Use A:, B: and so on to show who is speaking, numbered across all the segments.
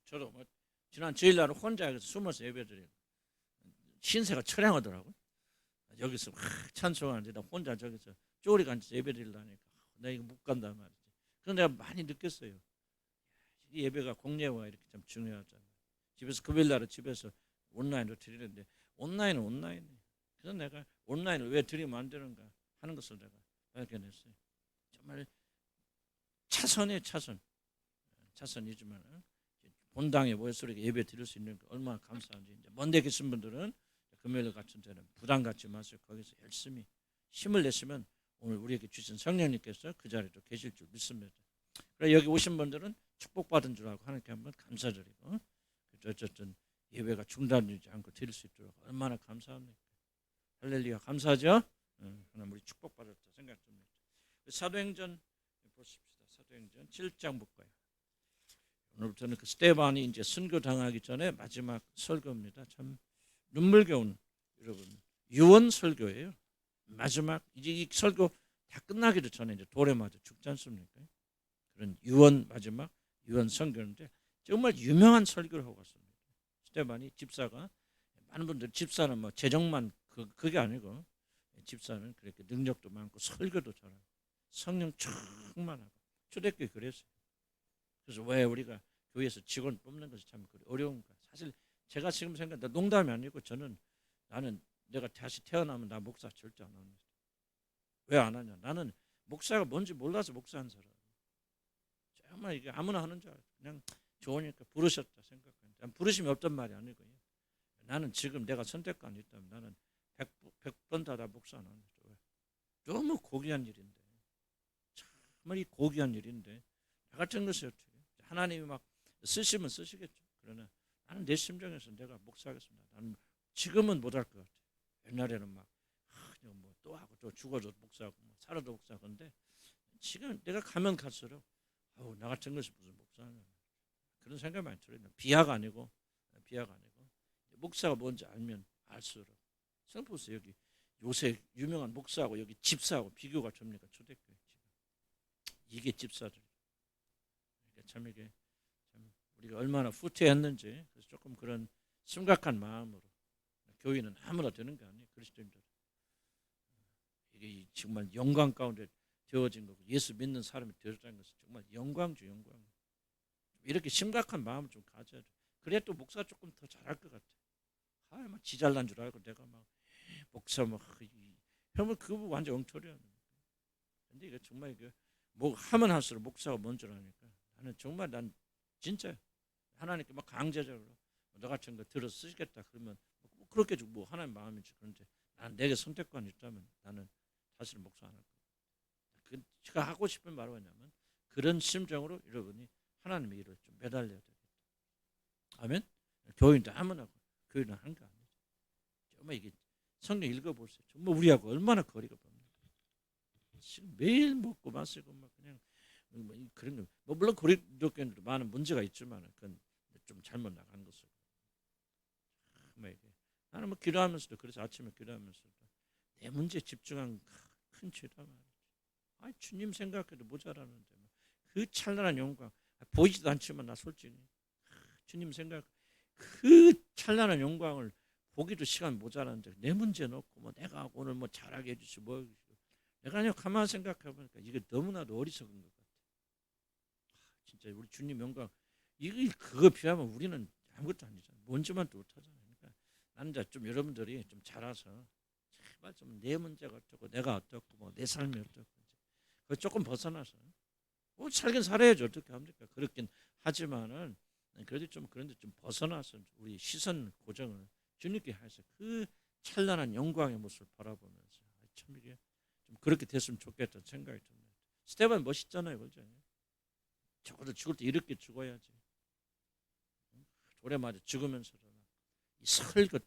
A: 저도 뭐 지난 주일날 혼자 여기서 숨어서 예배드리고 신세가 처량하더라고. 여기서 막 찬송하는데 혼자 저기서 쪼리가 앉아서 예배드리려니까 나 이거 못 간단 말이지. 그래서 내가 많이 느꼈어요. 이 예배가 공예와 이렇게 참 중요하잖아. 집에서 금요일날은 집에서 온라인으로 드리는데 온라인은 온라인이에요. 그래서 내가 온라인을 왜 드리면 안 되는가 하는 것을 내가 발견했어요. 정말 차선이에요, 차선. 차선이지만 본당에 모여서 이렇게 예배 드릴 수 있는 게 얼마나 감사한지. 이제 먼데 계신 분들은 금요일 같은 때는 부담 갖지 마세요. 거기서 열심히 힘을 내시면 오늘 우리에게 주신 성령님께서 그 자리로 계실 줄 믿습니다. 그래 여기 오신 분들은 축복받은 줄 알고 하나님께 한번 감사드리고 어쨌든 예배가 중단되지 않고 드릴 수 있도록 얼마나 감사합니까. 할렐루야 감사하죠. 하나님 우리 축복받았다 생각 듭니다. 사도행전 보십시다. 사도행전 7장 볼까요. 오늘부터는 그 스데반이 이제 순교 당하기 전에 마지막 설교입니다. 참 눈물겨운 여러분 유언 설교예요. 마지막 이제 이 설교 다 끝나기도 전에 이제 돌에 맞아 죽지 않습니까? 그런 유언 마지막 유언 설교인데 정말 유명한 설교를 하고 갔습니다. 스데반이 집사가 많은 분들 집사는 뭐 재정만 그게 아니고 집사는 그렇게 능력도 많고 설교도 잘하고 성령 충만하고 초대교회 그랬어요. 그래서 왜 우리가 교회에서 직원 뽑는 것이 참 어려운가. 사실 제가 지금 생각한다 농담이 아니고 나는 내가 다시 태어나면 나 목사 절대 안 합니다. 왜 안 하냐. 나는 목사가 뭔지 몰라서 목사한 사람. 정말 이게 아무나 하는 줄 알고 그냥 좋으니까 부르셨다 생각하는데 부르심이 없단 말이 아니고요. 나는 지금 내가 선택관이 있다면 나는 100번 다 목사 안 합니다. 너무 고귀한 일인데 정말 이 고귀한 일인데 나 같은 것이 어떻게 하나님이 막 쓰시면 쓰시겠죠. 그러나 나는 내 심정에서 내가 목사하겠습니다. 나는 지금은 못할 것 같아요. 옛날에는 막 뭐 또 하고 또 죽어도 목사하고 뭐 살아도 목사하건데 지금 내가 가면 갈수록 나 같은 것이 무슨 목사냐 그런 생각이 많이 들어요. 비하가 아니고 목사가 뭔지 알면 알수록 생각보세요. 여기 요새 유명한 목사하고 여기 집사하고 비교가 됩니까? 초대교회 이게 집사들. 참 이게 참 우리가 얼마나 후퇴했는지 그래서 조금 그런 심각한 마음으로 교회는 아무나 되는 게 아니에요. 그리스도인들 이게 정말 영광 가운데 되어진 거고 예수 믿는 사람이 되었다는 것은 정말 영광이죠. 영광. 이렇게 심각한 마음을 좀 가져야 돼. 그래야 또 목사 조금 더 잘할 것 같아. 막 지잘난 줄 알고 내가 막 목사 막 형은 그거 완전 엉터리야. 근데 이거 정말 이게 뭐 하면 할수록 목사가 뭔 줄 아니까 나는 정말 난 진짜 하나님께 막 강제적으로 너 같은 거 들어 쓰시겠다 그러면 뭐 그렇게 뭐 하나님 마음이지. 그런데 난 내게 선택권이 있다면 나는 사실 목사 안 할 거야. 제가 하고 싶은 말은 뭐냐면 그런 심정으로 여러분이 하나님의 일을 좀 매달려야 되겠다. 아멘. 교인도 아무나 교인은 하는 거 아니죠. 정말 이게 성경 읽어보세요. 정말 우리하고 얼마나 거리가 멉니까. 지금 매일 먹고 마시고 막 그냥 그런 거. 뭐 물론 그리스도교인들도 많은 문제가 있지만 그건 좀 잘못 나간 것을. 나는 뭐 기도하면서도 그래서 아침에 기도하면서도 내 문제에 집중한 큰 죄다 말이지. 주님 생각해도 모자라는데 그 찬란한 영광 보이지도 않지만 나 솔직히 주님 생각 그 찬란한 영광을 보기도 시간 모자라는데 내 문제 놓고 뭐 내가 오늘 뭐 잘하게 해주시 뭐 내가 그냥 가만히 생각해보니까 이게 너무나도 어리석은 것 같아. 진짜 우리 주님 영광 이거 그거 비하면 우리는 아무것도 아니잖아. 뭔지만 또 못하잖아. 그러니까 나는 좀 여러분들이 좀 잘아서 제발 좀 내 문제가 어떻고 내가 어떻고 뭐 내 삶이 어떻고 그 조금 벗어나서 뭐 살긴 살아야죠. 어떻게 합니까? 그렇긴 하지만은 그래도 좀 그런데 좀 벗어나서 우리 시선 고정을 주님께 해서 그 찬란한 영광의 모습을 바라보면서 참 이게 좀 그렇게 됐으면 좋겠다는 생각이 듭니다. 스테반 멋있잖아요, 그죠? 적어도 죽을 때 이렇게 죽어야지. 돌에 맞아 죽으면서도 이 설교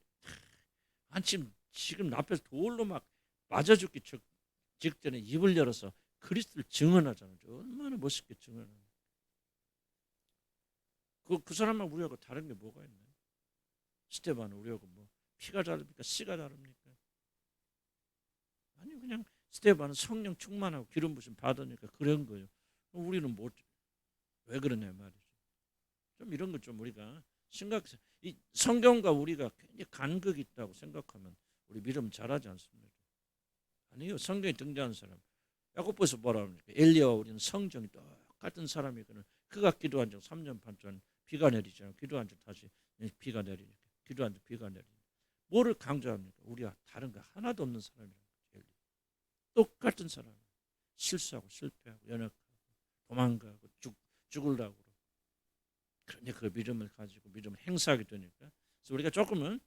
A: 지금 앞에서 돌로 막 맞아 죽기 직전에 입을 열어서 그리스도를 증언하잖아요. 얼마나 멋있게 증언하는. 그 사람만 우리하고 다른 게 뭐가 있나요? 스테반은 우리하고 뭐 피가 다릅니까? 씨가 다릅니까? 아니 그냥 스테반은 성령 충만하고 기름 부심 받으니까 그런 거예요. 우리는 뭐 왜 그러냐 말이죠. 좀 이런 것 좀 우리가 생각해. 이 성경과 우리가 굉장히 간극이 있다고 생각하면 우리 믿음 잘하지 않습니다. 아니요. 성경에 등장하는 사람 야고보서 뭐라 합니까? 엘리야와 우리는 성정이 똑같은 사람이거든. 그가 기도한 적 3년 반 동안 비가 내리잖아요. 기도한 적 다시 비가 내리니까. 기도한 적 비가 내리니까. 뭐를 강조합니까? 우리가 다른 거 하나도 없는 사람이라는 거죠. 똑같은 사람. 실수하고 실패하고 연약하고 도망가고 죽으려고. 그런데 그 믿음을 가지고 믿음을 행사하게 되니까. 그래서 우리가 조금은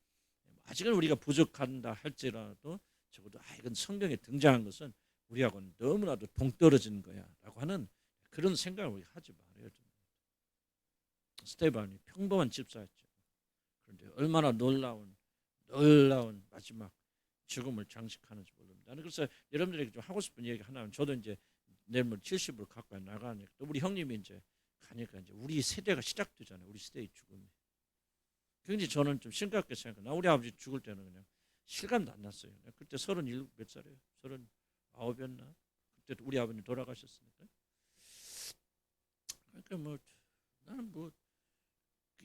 A: 아직은 우리가 부족한다 할지라도 적어도 이건 성경에 등장한 것은 우리하고는 너무나도 동떨어진 거야 라고 하는 그런 생각을 우리가 하지 말아야 됩니다. 스테반이 평범한 집사였죠. 그런데 얼마나 놀라운 마지막 죽음을 장식하는지 모릅니다. 그래서 여러분들에게 좀 하고 싶은 얘기 하나는 저도 이제 내일 70으로 가까이 나가니까 또 우리 형님이 이제 가니까 이제 우리 세대가 시작되잖아요. 우리 세대의 죽음이. 굉장히 저는 좀 심각하게 생각해요. 나 우리 아버지 죽을 때는 그냥 실감도 안 났어요. 그때 37 몇 살이에요? 39이었나? 그때 우리 아버님 돌아가셨으니까. 그러니까 뭐 나는 뭐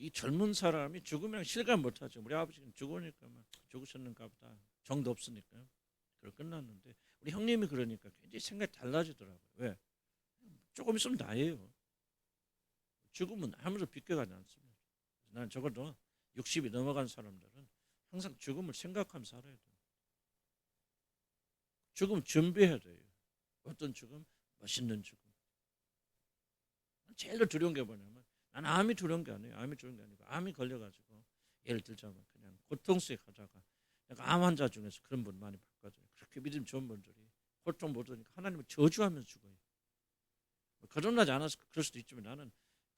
A: 이 젊은 사람이 죽으면 실감 못하죠. 우리 아버지는 죽으니까 막 죽으셨는가 보다. 정도 없으니까. 그걸 끝났는데 우리 형님이 그러니까 굉장히 생각이 달라지더라고요. 왜? 조금 있으면 나예요. 죽음은 아무도 비껴가지 않습니다. 나는 적어도 60이 넘어간 사람들은 항상 죽음을 생각하면서 살아야 돼요. 죽음 준비해야 돼요. 어떤 죽음? 멋있는 죽음. 제일 두려운 게 뭐냐면 난 암이 두려운 게 아니에요. 암이 두려운 게 아니고 암이 걸려가지고 예를 들자면 그냥 고통 속에 가다가 암 환자 중에서 그런 분 많이 봤거든요. 그렇게 믿음 좋은 분들이 고통 못 오니까 하나님을 저주하면서 죽어요. 거듭나지 않아서 그럴 수도 있지만 나는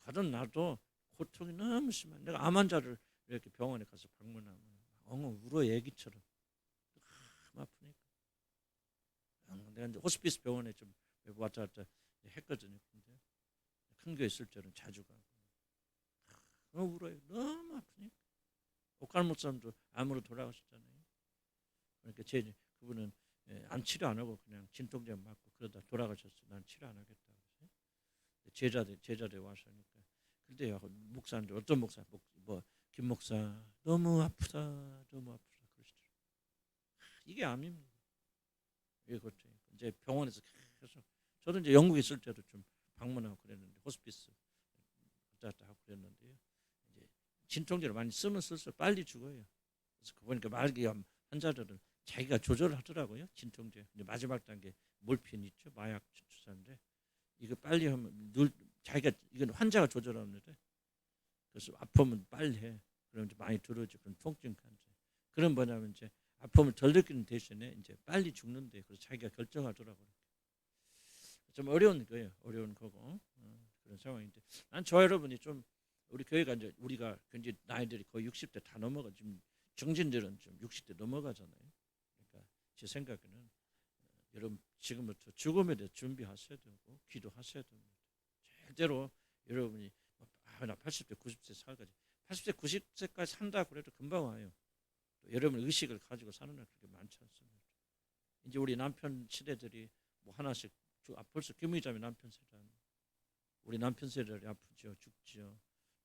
A: 거듭나도 고통이 너무 심한 내가 암 환자를 이렇게 병원에 가서 방문하면 엉엉 울어 애기처럼 너무 아프니까 내가 이제 호스피스 병원에 좀 왔다 갔다 했거든요. 근데 큰 교회 있을 때는 자주 가고 너무 울어요. 너무 아프니까. 옥갈 목사님도 암으로 돌아가셨잖아요. 그러니까 그분은 암 치료 안 하고 그냥 진통제 맞고 그러다 돌아가셨어요. 난 치료 안 하겠다. 제자들 와서 하니까 그때 목사님들 어떤 목사 김 목사 너무 아프다 그러시더라고요. 이게 암입니다. 이것도 이제 병원에서 계속 저도 이제 영국에 있을 때도 좀 방문하고 그랬는데 호스피스 왔다 하고 그랬는데요. 이제 진통제를 많이 쓰면 쓸수록 빨리 죽어요. 그래서 보니까 말기암 환자들은 자기가 조절하더라고요. 진통제. 근데 마지막 단계 몰핀 있죠. 마약 주사인데 이거 빨리 하면 자기가 이건 환자가 조절합니다. 그래서 아프면 빨리 해. 그럼 이제 많이 들어오죠. 그런 통증 환자. 그런 뭐냐면 이제 아픔을 덜 느끼는 대신에 이제 빨리 죽는데 그래서 자기가 결정하더라고요. 좀 어려운 거예요. 어려운 거고 그런 상황인데 난 저 여러분이 좀 우리 교회가 이제 우리가 굉장히 나이들이 거의 60대 다 넘어가 지금 정진들은 좀 60대 넘어가잖아요. 그러니까 제 생각에는 여러분 지금부터 죽음에 대해 준비하셔야 되고 기도하셔야 됩니다. 절대로 여러분이 나 80대 90세 살까지 80세 90세까지 산다 그래도 금방 와요. 또 여러분 의식을 가지고 사는 날 그렇게 많지 않습니다. 이제 우리 남편 시대들이 뭐 하나씩 벌써 김의자매 남편 세대 우리 남편 세대들이 아프죠 죽죠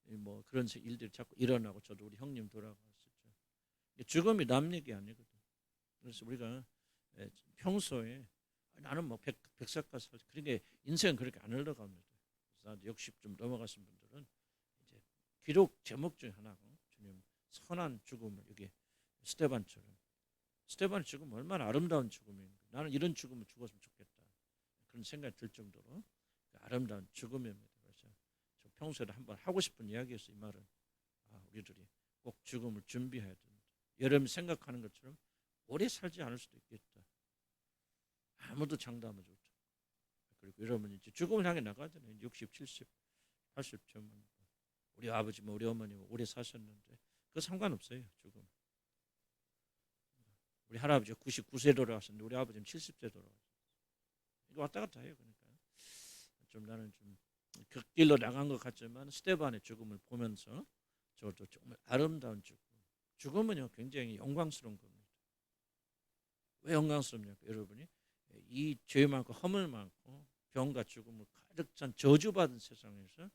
A: 뭐 그런 일들이 자꾸 일어나고 저도 우리 형님 돌아갔었죠. 죽음이 남 얘기 아니거든. 그래서 우리가 평소에 나는 뭐 100살까지 살지 그러니까 인생은 그렇게 안 흘러갑니다. 그래서 60좀 넘어가신 분들은 이제 기록 제목 중에 하나고 주님 선한 죽음을 여기 스테반의 죽음은 얼마나 아름다운 죽음인가. 나는 이런 죽음을 죽었으면 좋겠다. 그런 생각이 들 정도로 아름다운 죽음입니다. 그래서 저 평소에 한번 하고 싶은 이야기에서 이 말은 우리들이 꼭 죽음을 준비해야 됩니다. 여러분이 생각하는 것처럼 오래 살지 않을 수도 있겠다. 아무도 장담하지 못해. 그리고 여러분이 이제 죽음을 향해 나가잖아요. 60, 70, 80점. 우리 아버지, 우리 어머니 오래 사셨는데 그거 상관없어요. 죽음. 우리 할아버지가 99세 돌아가셨는데 우리 아버지는 70세 돌아가셨어요. 이거 왔다 갔다 해요. 그러니까 좀 나는 좀 그 길로 나간 것 같지만 스테반의 죽음을 보면서 저도 정말 아름다운 죽음은요 굉장히 영광스러운 겁니다. 왜 영광스럽냐고 여러분이 이 죄 많고 허물 많고 병과 죽음을 가득 찬 저주받은 세상에서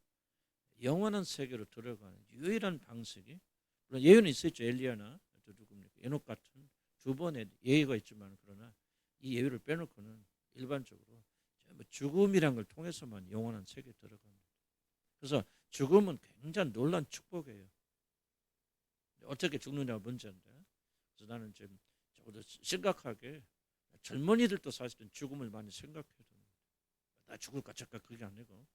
A: 영원한 세계로 들어가는 유일한 방식이, 물론 예언이 있었죠. 엘리야나 또 누굽니까, 에녹 같은 두 번의 예의가 있지만, 그러나 이 예의를 빼놓고는 일반적으로 죽음이란 걸 통해서만 영원한 세계에 들어갑니다. 그래서 죽음은 굉장히 놀라운 축복이에요. 어떻게 죽느냐가 문제인데, 그래서 나는 좀 적어도 심각하게 젊은이들도 사실은 죽음을 많이 생각해야 됩니다. 나 죽을까 잠깐 그게 아니고,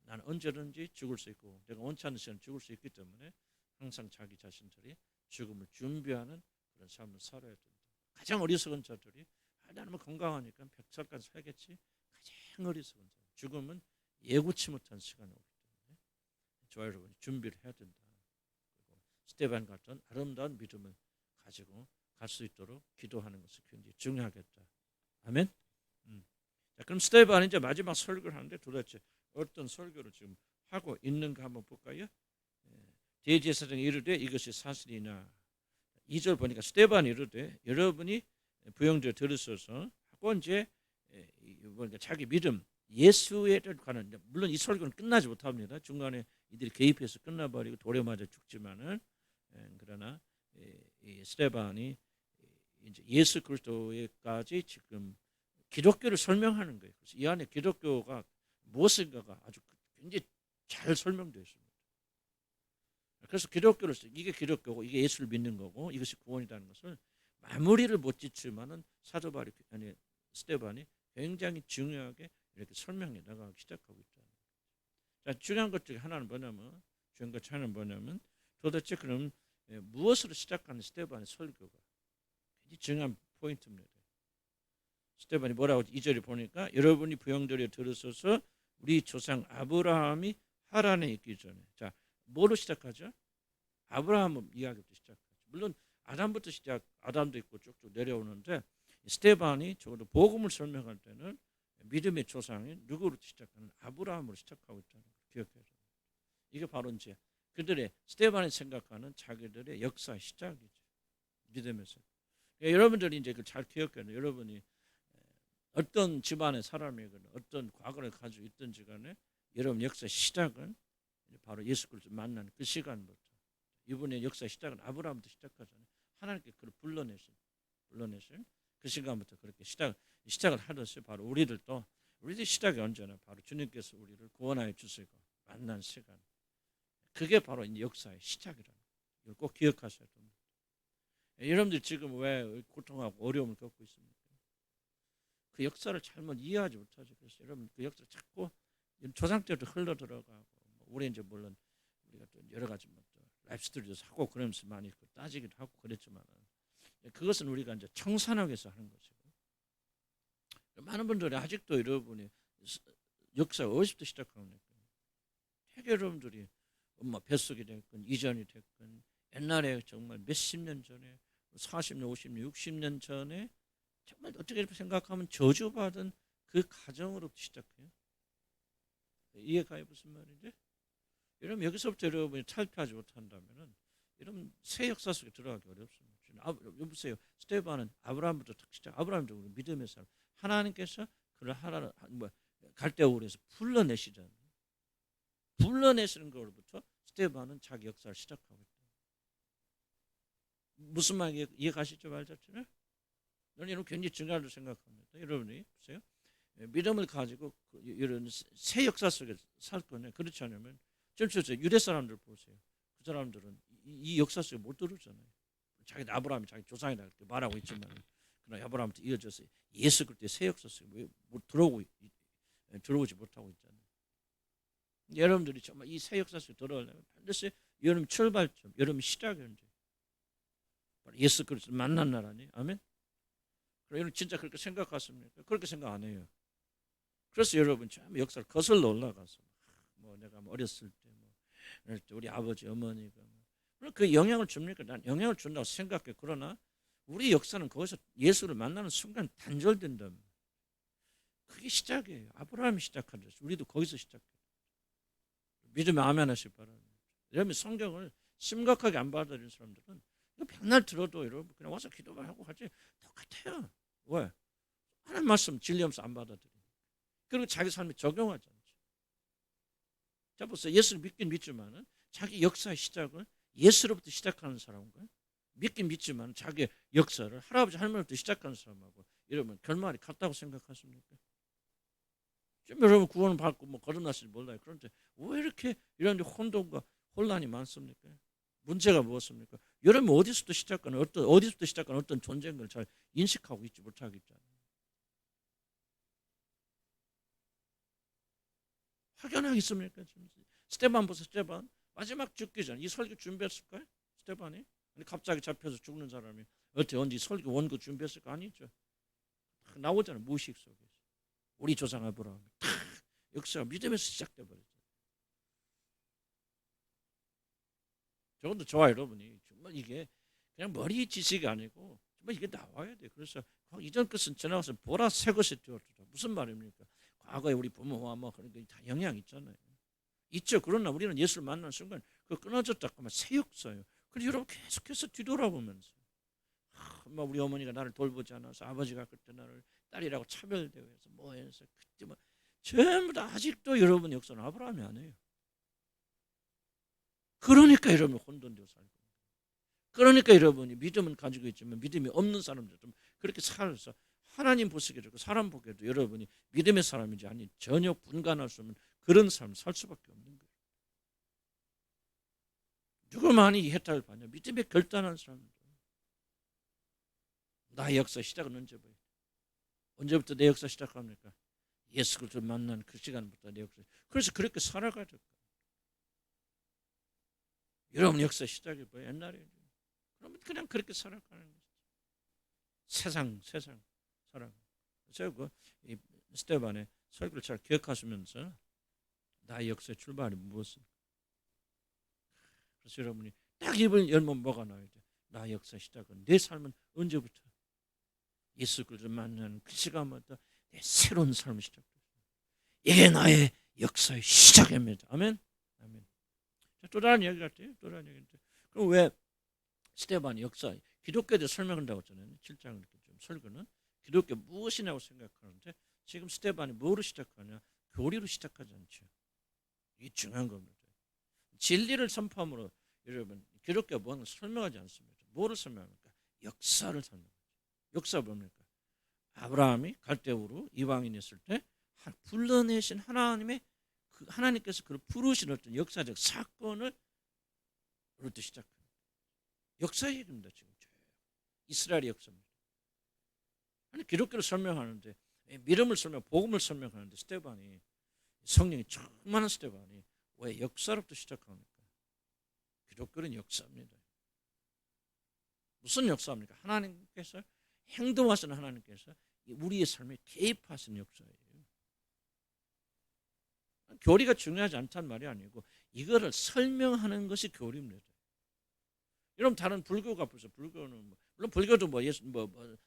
A: 나는 언제든지 죽을 수 있고 내가 원치 않는 시간 죽을 수 있기 때문에 항상 자기 자신들이 죽음을 준비하는 그런 삶을 살아야 된다. 가장 어리석은 자들이 나는 뭐 건강하니까 100살까지 살겠지. 가장 어리석은 자. 죽음은 예고치 못한 시간이 오기 때문에 저와 여러분이 준비를 해야 된다. 그리고 스테반 같은 아름다운 믿음을 가지고 갈 수 있도록 기도하는 것이 굉장히 중요하겠다. 아멘. 자, 그럼 스테반이 이제 마지막 설교를 하는데 도대체 어떤 설교를 지금 하고 있는가 한번 볼까요? 대제사장이 이르되 이것이 사실이나. 2절 보니까 스테반이 이르되 여러분이 부형제를 들으소서 하고 이제 자기 믿음 예수에 관한, 물론 이 설교는 끝나지 못합니다. 중간에 이들이 개입해서 끝나버리고 돌에 맞아 죽지만은, 그러나 이 스테반이 이제 예수 그리스도에까지 지금 기독교를 설명하는 거예요. 그래서 이 안에 기독교가 무엇인가가 아주 굉장히 잘 설명되어 있습니다. 그래서 기독교를, 이게 기독교고 이게 예수를 믿는 거고 이것이 구원이라는 것을 마무리를 못 짓지만은 사도 바울이, 아니 스테반이 굉장히 중요하게 이렇게 설명해 나가기 시작하고 있다. 자, 중요한 것 중에 하나는 뭐냐면 도대체 그럼 무엇으로 시작하는 스테반의 설교가 굉장히 중요한 포인트입니다. 스테반이 뭐라고 2절에 보니까 여러분이 부형들여 들으소서 우리 조상 아브라함이 하란에 있기 전에. 자, 뭐로 시작하죠? 아브라함 이야기부터 시작하죠. 물론 아담부터 아담도 있고 쭉쭉 내려오는데 스테반이 적어도 복음을 설명할 때는 믿음의 조상인 누구로 시작하는 아브라함으로 시작하고 있다는 걸 기억해야 됩니다. 이게 바로 이제 그들의 스테반이 생각하는 자기들의 역사의 시작이죠. 믿음에서. 그러니까 여러분들이 이제 그걸 잘 기억해야 돼요. 여러분이 어떤 집안의 사람이거나 어떤 과거를 가지고 있든지 간에 여러분 역사의 시작은 바로 예수 그리스도 만나는 그 시간부터, 이분의 역사의 시작은 아브라함부터 시작하잖아요. 하나님께 그를 불러내신 그 시간부터 그렇게 시작을 하듯이 바로 우리들 시작이 언제나 바로 주님께서 우리를 구원하여 주시고 만난 시간, 그게 바로 이제 역사의 시작이라는 거예요. 이걸 꼭 기억하셔야 됩니다. 여러분들 지금 왜 고통하고 어려움을 겪고 있습니까? 그 역사를 잘못 이해하지 못하죠. 그래서 여러분 그 역사를 자꾸 조상 때부터 흘러 들어가고, 우리 이제 물론 우리가 또 여러 가지 라이프스타일도 하고 그러면서 많이 따지기도 하고 그랬지만, 그것은 우리가 이제 청산하기 위해서 하는 것이고, 많은 분들이 아직도 여러분이 역사가 어디서부터 시작하는 거예요. 되게 여러분들이 엄마 뱃속이 됐건 이전이 됐건 옛날에 정말 몇십 년 전에 40년, 50년, 60년 전에 정말 어떻게 생각하면 저주받은 그 가정으로부터 시작해요. 이해가요? 무슨 말인지? 여러분 여기서부터 여러분이 탈피하지 못한다면은 여러분 새 역사 속에 들어가기 어렵습니다. 여보세요. 스테반은 아브라함부터 시작. 아브라함도 믿음의 사람. 하나님께서 그를 갈대우에서 불러내시잖아요. 불러내시는 것부터 스테반은 자기 역사를 시작하고 있다. 무슨 말 이해가시죠? 말 자체는? 저는 이런 굉장히 중요하다고 생각합니다. 여러분이 보세요. 믿음을 가지고 이런 새 역사 속에 살 거냐? 그렇지 않으면 유대 사람들 보세요. 그 사람들은 이 역사 속에 못 들어오잖아요. 자기 아브라함이 자기 조상이다 이렇게 말하고 있지만, 그러나 아브라함부터 이어져서 예수 그리스도의 새 역사 속에 못 들어오지 못하고 있잖아요. 여러분들이 정말 이 새 역사 속에 들어오려면 반드시 여러분 출발점, 여러분 시작이 언제? 예수 그리스도 만난 날 아니에요? 아멘. 여러분 진짜 그렇게 생각하십니까? 그렇게 생각 안 해요. 그래서 여러분 참 역사를 거슬러 올라가서 내가 어렸을 때 우리 아버지 어머니가 그 영향을 줍니까? 난 영향을 준다고 생각해. 그러나 우리 역사는 거기서 예수를 만나는 순간 단절된다. 그게 시작이에요. 아브라함이 시작한 듯이 우리도 거기서 시작해요. 믿으면 아멘 하시기 바랍니다. 여러분 성경을 심각하게 안 받아들이는 사람들은 이거 맨날 들어도 여러분 그냥 와서 기도만 하고 하지 똑같아요. 왜? 하나님 말씀 진리하면서 안 받아들여요. 그리고 자기 삶에 적용하지 않죠. 자 보세요. 예수를 믿긴 믿지만은 자기 역사의 시작을 예수로부터 시작하는 사람과 믿긴 믿지만 자기 역사를 할아버지 할머니부터 시작하는 사람하고 이러면 결말이 같다고 생각하십니까? 좀 여러분 구원을 받고 뭐 거듭났을지 몰라요. 그런데 왜 이렇게 이런 혼돈과 혼란이 많습니까? 문제가 무엇입니까? 여러분 어디서부터 시작하는 어떤 존재인가를 잘 인식하고 있지 못하겠잖아요. 확연하겠습니까? 스테반 보세요. 스테반 마지막 죽기 전 이 설교 준비했을까요? 스테반이? 근데 갑자기 잡혀서 죽는 사람이 어떻게 언제 설교 원고 준비했을까? 아니죠. 나오잖아요. 무의식 속에서. 우리 조상 아브라함이 탁 역사가 믿음에서 시작돼 버렸죠. 저것도 좋아요, 여러분이. 정말 이게 그냥 머리 지식이 아니고 정말 이게 나와야 돼. 그래서 이전 것은 지나가서 보라 새 것이 되었다. 무슨 말입니까? 과거에 우리 부모와 뭐 그런 게 다 영향 있잖아요. 있죠. 그러나 우리는 예수를 만난 순간 그 끊어졌다 하면 새 역사예요. 그래서 여러분 계속해서 뒤돌아보면서 뭐 우리 어머니가 나를 돌보지 않아서 아버지가 그때 나를 딸이라고 차별대회해서 뭐 해서 그때 뭐 전부 다 아직도 여러분 역사는 아브라함이 아니에요. 그러니까 여러분 혼돈되어 살고 그러니까 여러분이 믿음은 가지고 있지만 믿음이 없는 사람들은 그렇게 살아서 하나님 보시기에도 사람 보기에도 여러분이 믿음의 사람인지 아니 전혀 분간할 수 없는 그런 삶을 살 수밖에 없는 거예요. 누가 많이 혜택을 받냐? 믿음에 결단한 사람들. 나의 역사 시작은 언제부터 내 역사 시작합니까? 예수 그리스도를 만난 그 시간부터 내 역사. 그래서 그렇게 살아가야 될 거예요. 여러분 역사 시작이 뭐예요? 옛날에 그러면 그냥 그렇게 살아가는 거죠. 세상 살아. 제가 그 스테반의 설교를 잘 기억하시면서 나의 역사의 출발이 무엇입니까? 그래서 여러분이 딱 입을 열면 뭐가 나와야 돼? 나의 역사 시작은 내 삶은 언제부터? 예수 그리스도를 만나는 그 시간부터 내 새로운 삶이 시작돼요. 이게 나의 역사의 시작입니다. 아멘. 아멘. 또 다른 얘기 같아요. 또 다른 얘기인데 그럼 왜 스테반이 역사 기독교에 대해 설명한다고 했잖아요. 7장 이렇게 좀 설교는 기독교 무엇이냐고 생각하는데 지금 스테반이 뭐로 시작하냐? 교리로 시작하지 않죠. 이게 중요한 겁니다. 진리를 선포함으로 여러분 기독교가 뭐는 설명하지 않습니다. 뭐를 설명합니까? 역사를 설명합니다. 역사 뭡니까? 아브라함이 갈대우로 이방인이었을 때 불러내신 하나님의 하나님께서 그를 부르신 어떤 역사적 사건을 그로부터 시작합니다. 역사 얘기입니다. 지금 이스라엘의 역사입니다. 아니 기독교를 설명하는데 믿음을 복음을 설명하는데 스테반이 성령이 충만한 스테반이 왜 역사로부터 시작합니까? 기독교는 역사입니다. 무슨 역사입니까? 하나님께서 행동하시는 하나님께서 우리의 삶에 개입하시는 역사예요. 교리가 중요하지 않다는 말이 아니고 이거를 설명하는 것이 교리입니다. 여러분 다른 불교가 벌써 불교는 물론 불교도 뭐 예수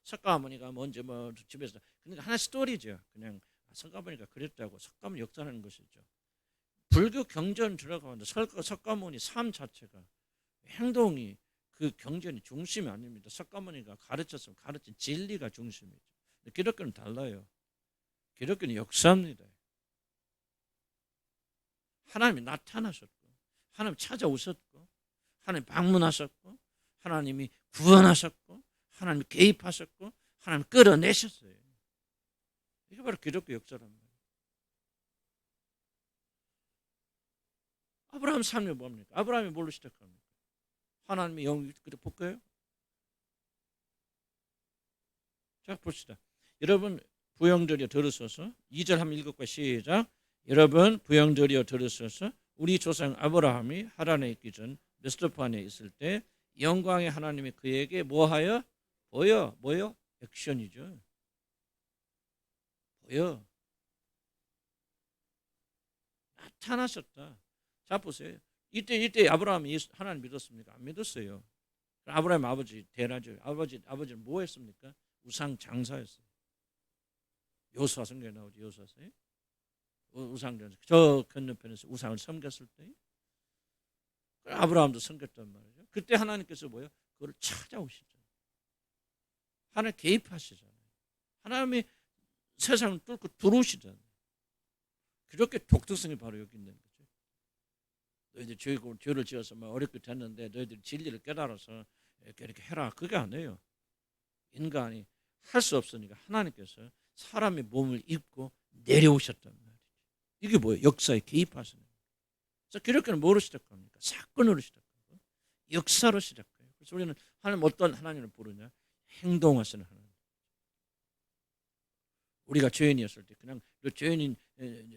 A: 석가모니가 먼저 뭐 집에서 그러니까 하나 스토리죠. 그냥 석가모니가 그랬다고 석가모니 역사하는 것이죠. 불교 경전 들어가는데 석가모니 삶 자체가 행동이 그 경전이 중심이 아닙니다. 석가모니가 가르친 진리가 중심이죠. 기독교는 달라요. 기독교는 역사입니다. 하나님이 나타나셨고 하나님 찾아오셨고 하나님 방문하셨고 하나님이 구원하셨고 하나님이 개입하셨고 하나님 끌어내셨어요. 이게 바로 기독교 역사란 말이에요. 아브라함 삶이 뭡니까? 아브라함이 뭘로 시작합니까? 하나님의 영이 볼까요? 자 봅시다. 여러분 부형들이여 들으소서. 2절 한번 읽을까요? 시작. 여러분 부형들이여 들으소서. 우리 조상 아브라함이 하란에 있기 전 메소포타미아에 있을 때 영광의 하나님이 그에게 뭐하여? 뭐요? 액션이죠. 보여. 나타나셨다. 자 보세요. 이때 아브라함이 하나님 믿었습니까? 안 믿었어요. 아브라함 아버지 대라죠. 아버지는 뭐 했습니까? 우상 장사였어요. 여호수아 성경에 나오죠. 여호수아서에 우상 장사. 저 건너편에서 우상을 섬겼을 때 아브라함도 섬겼단 말이죠. 그때 하나님께서 뭐요? 그걸 찾아오시잖아요. 하나님 개입하시잖아요. 하나님이 세상을 뚫고 들어오시잖아요. 그렇게 독특성이 바로 여기 있는 거죠. 너희들 죄를 지어서 뭐 어렵게 됐는데 너희들이 진리를 깨달아서 이렇게 해라. 그게 아니에요. 인간이 할 수 없으니까 하나님께서 사람의 몸을 입고 내려오셨단 말이에요. 이게 뭐예요? 역사에 개입하시는 거예요. 그래서 기독교는 뭐로 시작합니까? 사건으로 시작하고 역사로 시작해요. 그래서 우리는 하나님 어떤 하나님을 부르냐? 행동하시는 하나님. 우리가 죄인이었을 때 그냥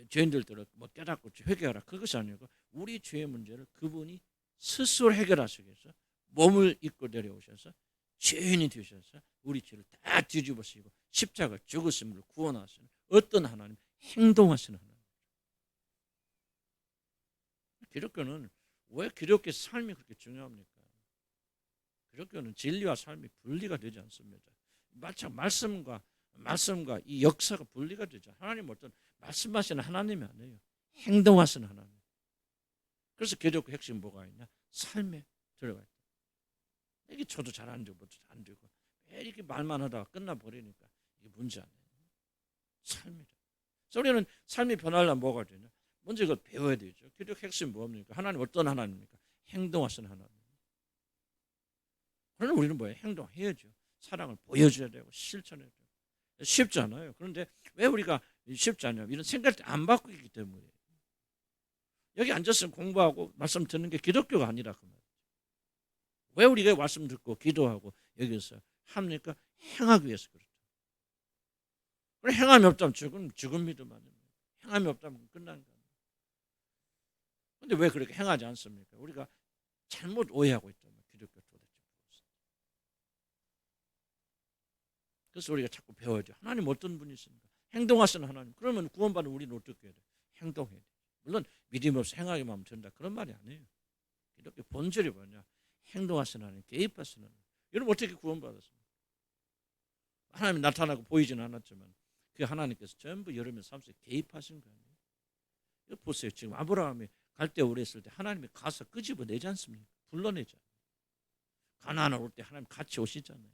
A: 죄인들도 뭐 깨닫고 회개하라 그것이 아니고 우리 죄의 문제를 그분이 스스로 해결하시기 위해서 몸을 입고 내려오셔서 죄인이 되셔서 우리 죄를 다 뒤집으시고 십자가 죽으심으로 구원하시는 어떤 하나님? 행동하시는 하나님. 기독교는 왜 기독교의 삶이 그렇게 중요합니까? 기독교는 진리와 삶이 분리가 되지 않습니다. 말씀과 이 역사가 분리가 되죠. 하나님 어떤 말씀하시는 하나님이 아니에요. 행동하시는 하나님. 그래서 기독교 핵심 뭐가 있냐? 삶에 들어가 있다. 이게 저도 잘 안 되고 안 되고 이렇게 말만 하다가 끝나버리니까 이게 문제 아니에요. 삶이다. 그래서 우리는 삶이 변하려면 뭐가 되냐? 먼저 이걸 배워야 되죠. 기독교 핵심 뭡니까? 하나님 어떤 하나님입니까? 행동하시는 하나님. 그러나 우리는 뭐예요? 행동해야죠. 사랑을 보여줘야 되고 실천해야 되고. 쉽지 않아요. 그런데 왜 우리가 쉽지 않냐면 이런 생각을 안 바꾸기 때문에. 여기 앉았으면 공부하고 말씀 듣는 게 기독교가 아니라 그 말이에요. 왜 우리가 말씀 듣고 기도하고 여기서 합니까? 행하기 위해서 그렇죠. 그래 행함이 없다면 죽은 믿음 아닙니까? 행함이 없다면 끝난 거예요. 그런데 왜 그렇게 행하지 않습니까? 우리가 잘못 오해하고 있다면 기독교 도대체 무엇이죠? 그래서 우리가 자꾸 배워야죠. 하나님 어떤 분이십니까? 행동하시는 하나님. 그러면 구원받은 우리는 어떻게 해야 돼? 행동해야 돼. 물론 믿음 없이 행하기만 하면 된다. 그런 말이 아니에요. 기독교 본질이 뭐냐? 행동하시는 하나님, 개입하시는 하나님. 여러분 어떻게 구원받았습니까? 하나님이 나타나고 보이지는 않았지만 그 하나님께서 전부 여러분의 삶 속에 개입하신 거 아니에요? 이거 보세요. 지금 아브라함이 갈대우르에 있을 때 하나님이 가서 끄집어내지 않습니까? 불러내잖아요. 가나안을 올 때 하나님 같이 오시잖아요.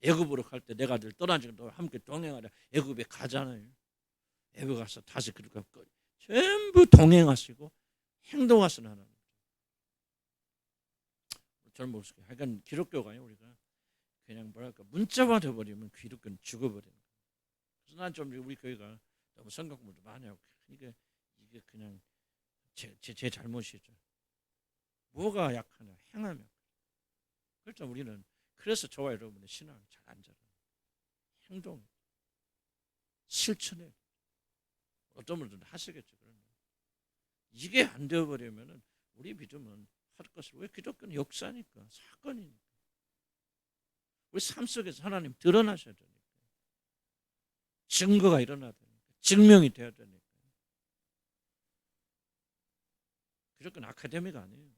A: 애굽으로 갈 때 내가 늘 떠나지 너 함께 동행하라. 애굽에 가잖아요. 애굽에 가서 다시 그렇게 전부 동행하시고 행동하시는 하나님. 잘 모르겠어요. 하여간 기독교가요 우리가 그냥 뭐랄까 문자화 돼버리면 기독교는 죽어버리는 거예요. 그래서 난 좀 우리 교회가 너무 성경 공부도 많이 하고 이게 그냥 제 잘못이죠. 뭐가 약하냐? 행하면. 그렇죠. 우리는 그래서 저와 여러분의 신앙 잘 안 자라요. 행동, 실천해. 어떤 분들은 하시겠죠. 그러면 이게 안 되어버리면은 우리 믿음은 할 것을 왜 기독교는 역사니까 사건이니까 우리 삶 속에서 하나님 드러나셔야 되니까 증거가 일어나야 되니까 증명이 돼야 되니까 기독교는 아카데미가 아니에요.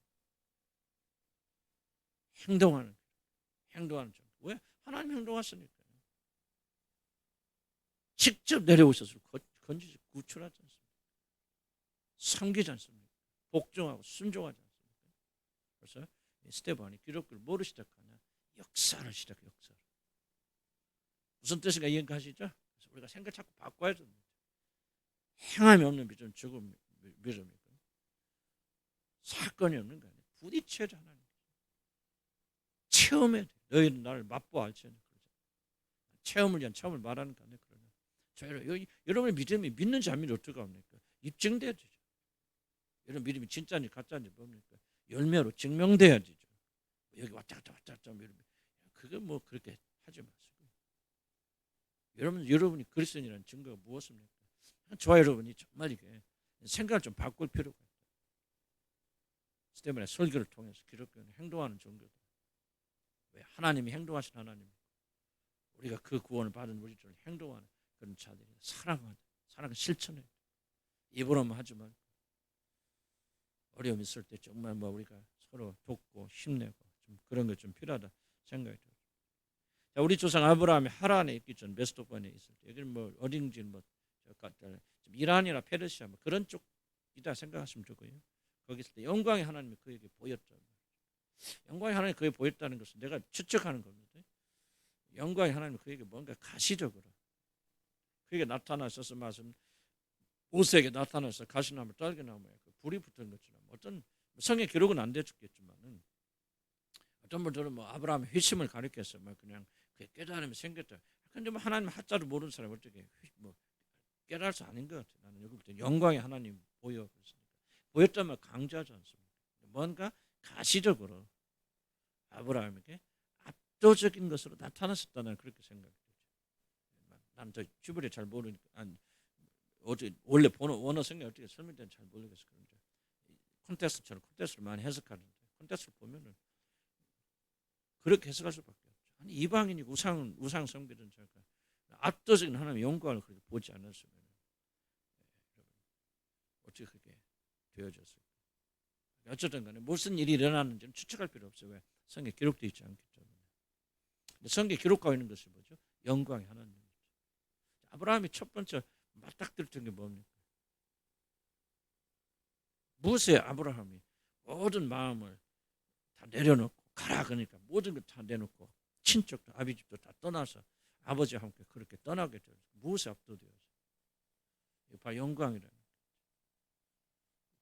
A: 행동하는 점. 왜? 하나님 행동하시니까 직접 내려오셔서 건지지 구출하지 않습니까? 섬기지 않습니까? 복종하고 순종하지 않습니까? 그래서 스테반이 기독교를 뭐로 시작하냐? 역사를 시작해요. 역사를. 무슨 뜻인가 이해가시죠? 그래서 우리가 생각 자꾸 바꿔야 됩니다. 행함이 없는 믿음은 죽은 믿음이고 사건이 없는 거 아니에요. 부딪혀야죠. 하나님. 체험해야 돼. 너희는 나를 맛보아 알지는 체험을 위한 체험을 말하는 거 아니에요. 여러분의 믿음이 믿는지 안 믿는지 어떻게 합니까? 입증돼야 되죠. 여러분 믿음이 진짜인지 가짜인지 뭡니까? 열매로 증명돼야 되죠. 여기 왔다 갔다 그게 뭐 그렇게 하지 마시고 여러분이 그리스도인이라는 증거가 무엇입니까? 저와 여러분이 정말 이게 생각을 좀 바꿀 필요가 있다. 그래서 때문에 설교를 통해서 기독교는 행동하는 종교다. 왜? 하나님이 행동하신 하나님 우리가 그 구원을 받은 우리들을 행동하는 그런 자들이 사랑을 실천해. 입으로만 하지 말고 어려움 있을 때 정말 뭐 우리가 서로 돕고 힘내고 좀 그런 게 좀 필요하다 생각이 들어요. 자, 우리 조상 아브라함이 하란에 있기 전 메소포타미아에 있을 때 여기는 뭐 어딘지 뭐 이란이나 페르시아 뭐 그런 쪽이다 생각하시면 되고요. 거기 있을 때 영광의 하나님이 그에게 보였죠. 영광의 하나님이 그에게 보였다는 것은 내가 추측하는 겁니다. 영광의 하나님이 그에게 뭔가 가시적으로 그에게 나타나셔서 말씀 모세에게 나타나서 가시나무 딸기나무에 그 불이 붙은 것처럼 어떤 성의 기록은 안 돼죽겠지만은 어떤 분들은 뭐 아브라함의 회심을 가리켜서 뭐 그냥 깨달음이 생겼다. 근데 뭐 하나님 하자도 모르는 사람이 어떻게 뭐 깨달을 수 아닌 것 같아. 나는 여기 볼 때 영광의 하나님 보여 그랬으니까 보였다면 강조하지 않습니다. 뭔가 가시적으로 아브라함에게 압도적인 것으로 나타났었다는 그렇게 생각되죠. 나는 저 주변에 잘 모르니까 어제 원래 원어 성경 어떻게 설명되는지 잘 모르겠어. 그런데 콘텍스트처럼 콘텍스트를 많이 해석하는데 콘텍스트를 보면은 그렇게 해석할 수밖에 없죠. 아니 이방인이 우상 숭배든 잠깐 압도적인 하나님의 영광을 그렇게 보지 않았으면 어떻게 그렇게 되어졌을까? 어쨌든 간에 무슨 일이 일어났는지는 추측할 필요 없어요. 왜? 성경에 기록되어 있지 않기 때문에. 근데 성경에 기록하고 있는 것이 뭐죠? 영광의 하나님. 아브라함이 첫 번째 맞닥뜨렸던 게 뭡니까? 무세 아브라함이 모든 마음을 다 내려놓고 가라 그러니까 모든 걸 다 내놓고 친척도 아비집도 다 떠나서 아버지와 함께 그렇게 떠나게 되었어요. 무엇에 압도되어서 봐 영광이라는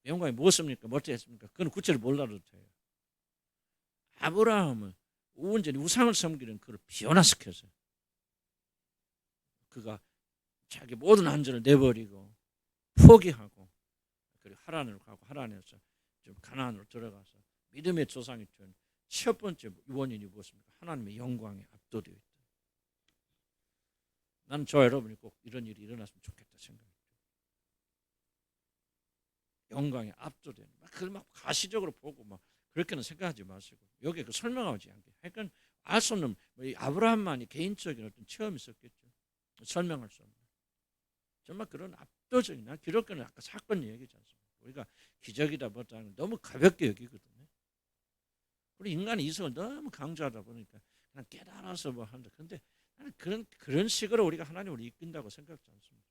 A: 영광이 무엇입니까? 어떻게 했습니까? 그건 구체를 몰라도 돼요. 아브라함은 온전히 우상을 섬기는 그를 변화시켜서 그가 자기 모든 안전을 내버리고 포기하고 그리고 하란으로 가고 하란에서 좀 가나안으로 들어가서 믿음의 조상이 된 첫 번째 원인이 무엇입니까? 하나님의 영광에 압도되어 있다. 나는 저와 여러분이 꼭 이런 일이 일어났으면 좋겠다 생각해요. 영광에 압도되는 그걸 막 가시적으로 보고 막 그렇게는 생각하지 마시고 여기에 그 설명하지 않게. 그러니까 알 수 없는 아브라함만이 개인적인 어떤 체험이 있었겠죠. 설명할 수 없는. 정말 그런 압도적인 기독교는 아까 사건 얘기지 않습니까? 우리가 기적이다 보다는 너무 가볍게 여기거든요. 우리 인간의 이성을 너무 강조하다 보니까 그냥 깨달아서 뭐 한다. 근데 나는 그런 식으로 우리가 하나님을 이끈다고 생각하지 않습니다.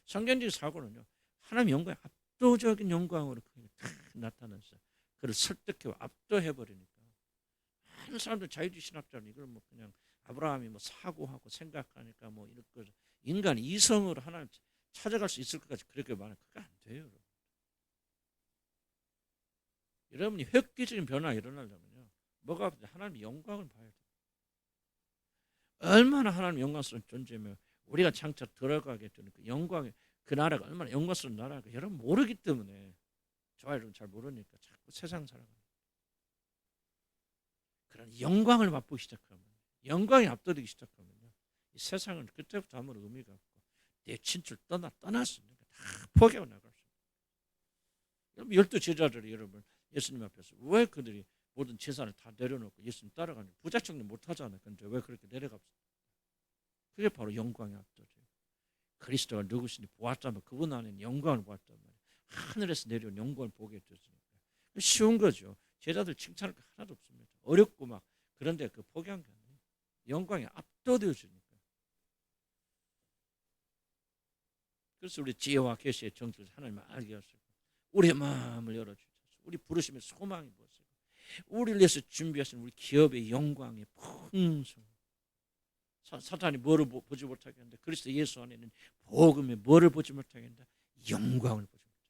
A: 성경적 사고는요. 하나님 영광 압도적인 영광으로 딱 나타나서 그를 설득해 압도해 버리니까 많은 사람들 자유주의 신학자는 이걸 뭐 그냥 아브라함이 뭐 사고하고 생각하니까 뭐 이런 거 인간 이성으로 하나님 찾아갈 수 있을 것까지 그렇게 말하면 그게 안 돼요. 여러분이 획기적인 변화가 일어나려면요. 뭐가 하나님의 영광을 봐야 돼요. 얼마나 하나님 영광스러운 존재며 우리가 장차 들어가게 되는 그 영광의 그 나라가 얼마나 영광스러운 나라가 여러분 모르기 때문에 저와 여러분 잘 모르니까 자꾸 세상 살아가요. 그런 영광을 맛보기 시작하면 영광이 압도되기 시작하면요. 이 세상은 그때부터 아무런 의미가 없고 내 친출 떠났으니까 다 포기하고 나갈 수 있어요. 여러분 12 제자들이 여러분 예수님 앞에서 왜 그들이 모든 재산을 다 내려놓고 예수님 따라가는 부자청도 못하잖아요. 근데 왜 그렇게 내려갑니까? 그게 바로 영광의 압도죠. 그리스도가 누구시니 보았다면 그분 안에 영광을 보았단 말이에요. 하늘에서 내려온 영광을 보게 됐으니까 쉬운 거죠. 제자들 칭찬할 거 하나도 없습니다. 어렵고 막 그런데 그 포기한 게 아니에요. 영광에 압도되어지니까. 그래서 우리 지혜와 계시의 정체를 하나님 알게 하시고 우리의 마음을 열어주셔서 우리 부르심의 소망이 무엇이고 우리를 위해서 준비하신 우리 기업의 영광의 풍성 사탄이 뭐를 보지 못하게 한다. 그리스도 예수 안에는 복음의 뭐를 보지 못하게 한다. 영광을 보지 못하게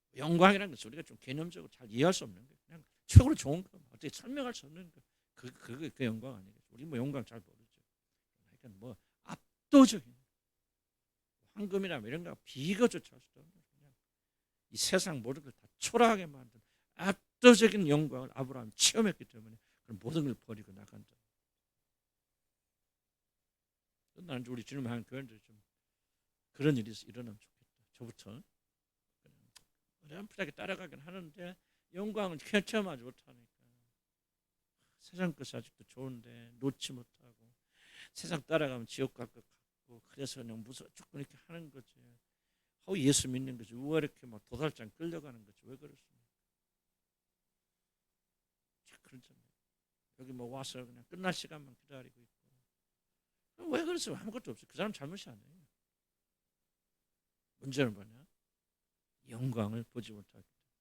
A: 한다. 영광이라는 것은 우리가 좀 개념적으로 잘 이해할 수 없는 거예요. 그냥 최고로 좋은 거 어떻게 설명할 수 없는 거. 그 영광 아니겠죠. 우리 뭐 영광 잘 모르죠. 그러니까 뭐 압도적인 황금이나 이런 거 비교조차 할 수도 없는 그냥 이 세상 모든 걸 다 초라하게 만든 압도적인 영광을 아브라함이 체험했기 때문에 그런 모든 걸 버리고 나간다. 나는 우리 주님 한 교회들 좀 그런 일이 일어나면 좋겠다. 저부터 어렴풋하게 따라가긴 하는데 영광을 체험하지 못하니까 세상 것이 아직도 좋은데 놓지 못하고 세상 따라가면 지옥 갈 것 같고 그래서 그냥 무서워 조금 이렇게 하는 거지. 예수 믿는 거지 왜 이렇게 막 도살장 끌려가는 거지 왜 그렇습니까? 그렇잖아요. 여기 뭐 와서 그냥 끝날 시간만 기다리고 있고 왜 그랬어요? 아무것도 없어요. 그 사람 잘못이 아니에요. 문제는 뭐냐? 영광을 보지 못하기 때문에.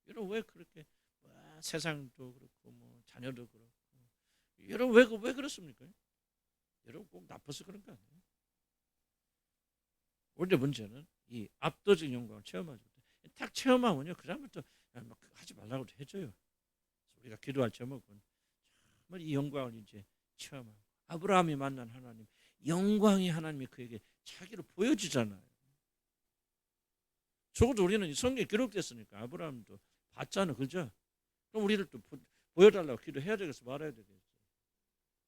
A: 여러분 왜 그렇게 세상도 그렇고 뭐 자녀도 그렇고 여러분 왜 그렇습니까? 여러분 꼭 나빠서 그런 거 아니에요. 원래 문제는 이 압도적인 영광을 체험하죠. 딱 체험하면요, 그 다음부터 막 하지 말라고 해줘요. 우리가 기도할 제목은 정말 이 영광을 이제 체험하고, 아브라함이 만난 하나님, 영광이 하나님이 그에게 자기를 보여주잖아요. 적어도 우리는 성경에 기록됐으니까 아브라함도 봤잖아요, 그죠? 그럼 우리를 또 보여달라고 기도해야 되겠어, 말아야 되겠어?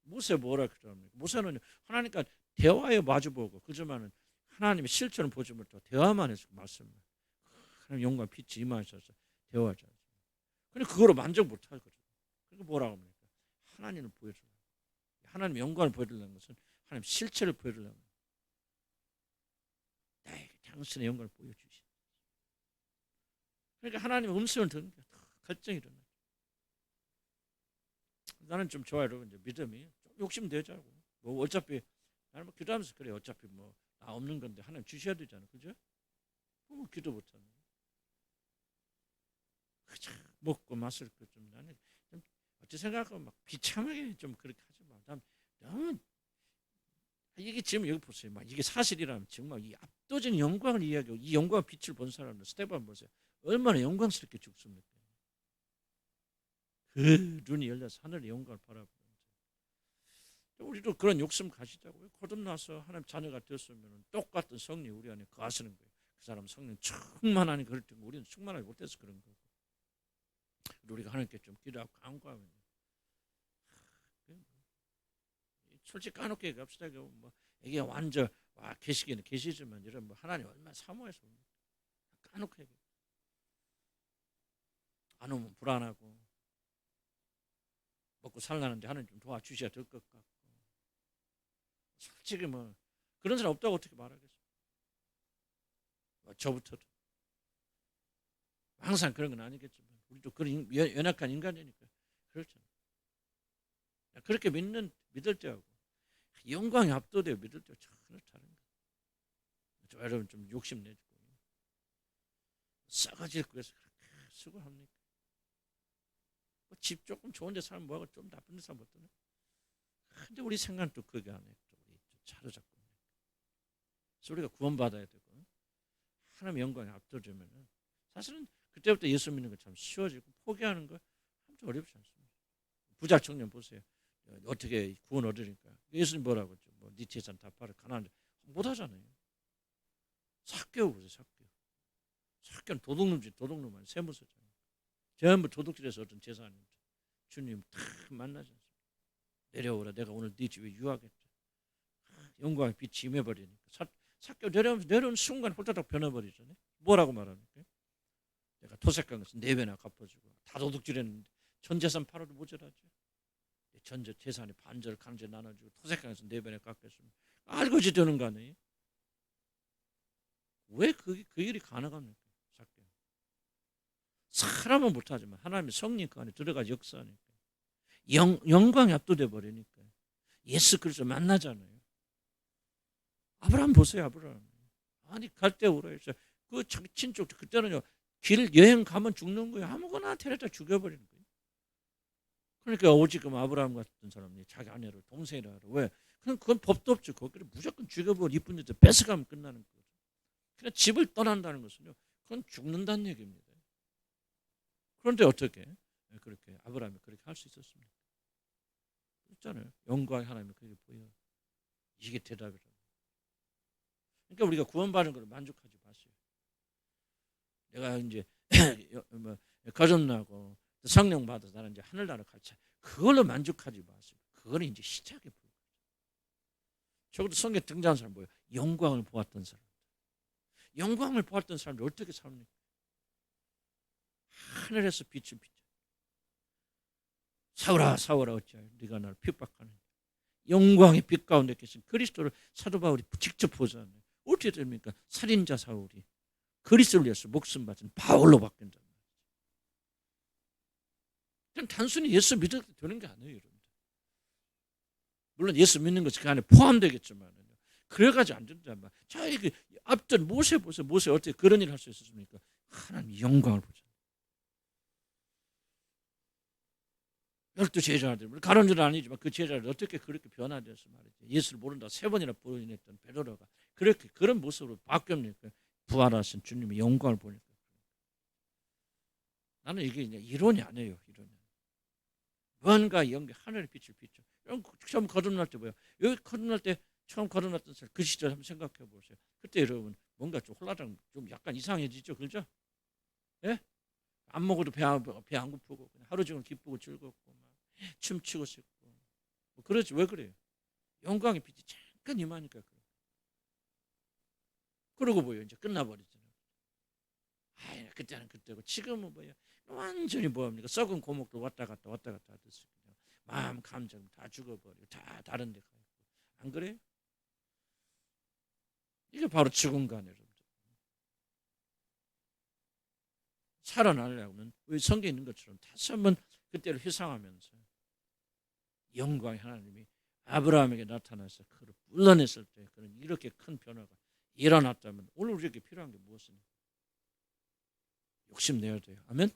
A: 모세 뭐라 그럽니까? 모세는 하나님과 대화에 마주보고, 그지만은 하나님의 실체는 보지 못하고 대화만 해서 말씀, 하나님 영광 빛이 임하셔서 대화하자. 근데 그거로 만족 못하거든. 그러니까 뭐라고 합니까? 하나님을 보여주라. 하나님의 영광을 보여주려는 것은 하나님 실체를 보여주려는 거예요. 나에게 당신의 영광을 보여주시. 그러니까 하나님의 음성을 듣는 게 갈증이 일어나요. 나는 좀 좋아요, 여러분. 이제 믿음이 좀 욕심내자고. 뭐 어차피 나는 뭐 기도하면서 그래. 어차피 뭐 나 없는 건데 하나님 주셔야 되잖아, 그죠? 뭐 기도 못하는. 그저 먹고 마실 것 좀 나는 좀 어찌 생각하면 막 비참하게 좀 그렇게 하지 마. 너무 이게 지금 여기 보세요. 막 이게 사실이라면 정말 이 압도적인 영광을 이야기하고 이 영광 빛을 본 사람들 스테반 보세요. 얼마나 영광스럽게 죽습니까? 그 눈이 열려서 하늘의 영광을 바라보는. 우리도 그런 욕심 가지자고요. 거듭나서 하나님 자녀가 되었으면 똑같은 성령 우리 안에 거하시는 거예요. 그 사람 성령 충만하니 그럴 때 우리는 충만하지 못해서 그런 거고. 우리가 하나님께 좀 기도하고 간구하면, 솔직히 까놓게 갑시다. 뭐 이게 완전 계시기는 계시지만 이런 뭐 하나님 얼마나 사모해서 까놓게 안 오면 불안하고 먹고 살라는데 하나님 좀 도와주셔야 될 것 같고, 솔직히 뭐 그런 사람 없다고 어떻게 말하겠어요? 뭐 저부터도 항상 그런 건 아니겠지만 우리도 그런 연약한 인간이니까 그렇잖아요. 그렇게 믿을 때하고 영광이 압도되어 믿을 때하고 전혀 다른 거예요. 여러분 좀 욕심내주고 싸가지를 그래서 그렇게 수고합니까? 뭐 집 조금 좋은 데 살면 뭐하고 좀 나쁜 데 살면 어떠냐? 근데 우리 생각은 또 그게 아니에요. 우리 차려잡고. 그래서 우리가 구원받아야 되고 하나님의 영광이 압도되면 사실은 그때부터 예수 믿는 거 참 쉬워지고 포기하는 거 참 어렵지 않습니다. 부자 청년 보세요. 어떻게 구원 얻으니까 예수님 뭐라고 했죠? 뭐 네 재산 다 팔아 가난한데 못 하잖아요. 삭개오 보세요. 삭개는 도둑놈 아니 세무서잖아요. 전부 도둑질해서 얻은 재산입니다. 주님 다 만나지 않습니다. 내려오라, 내가 오늘 네 집에 유하겠다. 영광의 빛이 임해버리니까 삭개오 내려오는 순간 홀딱 변해버리잖아요. 뭐라고 말합니까? 내가 토색한 것은 4배나 갚아주고 다 도둑질했는데 전 재산 팔아도 모자라죠. 전 재산의 반절을 강제 나눠주고 토색한 것은 4배나 깎겠습니다. 알고지 되는 거 아니에요? 왜 그 일이 가능합니까? 삭개오. 사람은 못하지만 하나님의 성령 그 안에 들어가 역사하니까 영광이 압도돼 버리니까 예수 그리스도 만나잖아요. 아브라함 보세요. 아브라함 아니 갈 때 울어요. 그 친족 그때는요 길 여행 가면 죽는 거예요. 아무거나 데려다 죽여버리는 거예요. 그러니까 오직 아브라함 같은 사람이 자기 아내를 동생이라 하러 왜? 그건 법도 없죠. 거기를 무조건 죽여버리고 이쁜 여자 뺏어가면 끝나는 거죠. 그냥 집을 떠난다는 것은요 그건 죽는다는 얘기입니다. 그런데 어떻게 그렇게 아브라함이 그렇게 할 수 있었습니까? 있잖아요. 영광의 하나님이 그게 보여. 이게 대답이라고. 그러니까 우리가 구원받은 걸 만족하지 마세요. 내가 이제 뭐 거듭나고 성령 받아서 나는 이제 하늘나라 같이 그걸로 만족하지 마세요. 그거는 이제 시작에 불과해요. 적어도 성경에 등장한 사람 뭐예요? 영광을 보았던 사람. 영광을 보았던 사람들 어떻게 삽니까? 하늘에서 빛을 비춰. 사울아 사울아 어찌하여 네가 나를 핍박하느냐. 영광의 빛 가운데 계신 그리스도를 사도 바울이 직접 보잖아요. 어떻게 됩니까? 살인자 사울이 그리스도를 위해서 목숨 바친 바울로 바뀐다. 그냥 단순히 예수 믿어도 되는 게 아니에요, 여러분. 물론 예수 믿는 것이 그 안에 포함되겠지만 그래가지고 안 된단 말이에요. 자, 이게 앞전 모세 보세요. 모세 어떻게 그런 일을 할 수 있었습니까? 하나님의 영광을 보자. 12 제자들, 가론 줄 아니지만 그 제자들 어떻게 그렇게 변화돼서 말이죠. 예수를 모른다 3번이나 부인했던 베드로가 그렇게 그런 모습으로 바뀌었니까 부활하신 주님의 영광을 보니까 나는 이게 이론이 아니에요. 이론이. 뭔가 연기 하늘의 빛을 비춰. 처음 거듭날 때 뭐야? 여기 거듭날 때 처음 거듭났던 그 시절 한번 생각해 보세요. 그때 여러분 뭔가 좀 홀라당 좀 약간 이상해지죠, 그렇죠? 예? 안 먹어도 배 안 고프고 그냥 하루 종일 기쁘고 즐겁고 막 춤추고 싶고 뭐 그렇지. 왜 그래요? 영광의 빛이 잠깐 임하니까 그래. 그러고 뭐요? 이제 끝나버리잖아요. 아, 그때는 그때고 지금은 뭐야? 완전히 뭐합니까? 썩은 고목도 왔다 갔다 하듯이 그냥 마음 감정 다 죽어버리고 다 다른 데 가고 안 그래요? 이게 바로 죽은 거 아니에요, 여러분들. 살아나려면 왜 성경에 있는 것처럼 다시 한번 그때를 회상하면서 영광의 하나님이 아브라함에게 나타나서 그를 불러냈을 때 그런 이렇게 큰 변화가 일어났다면 오늘 우리에게 필요한 게 무엇입니까? 욕심내야 돼요. 아멘?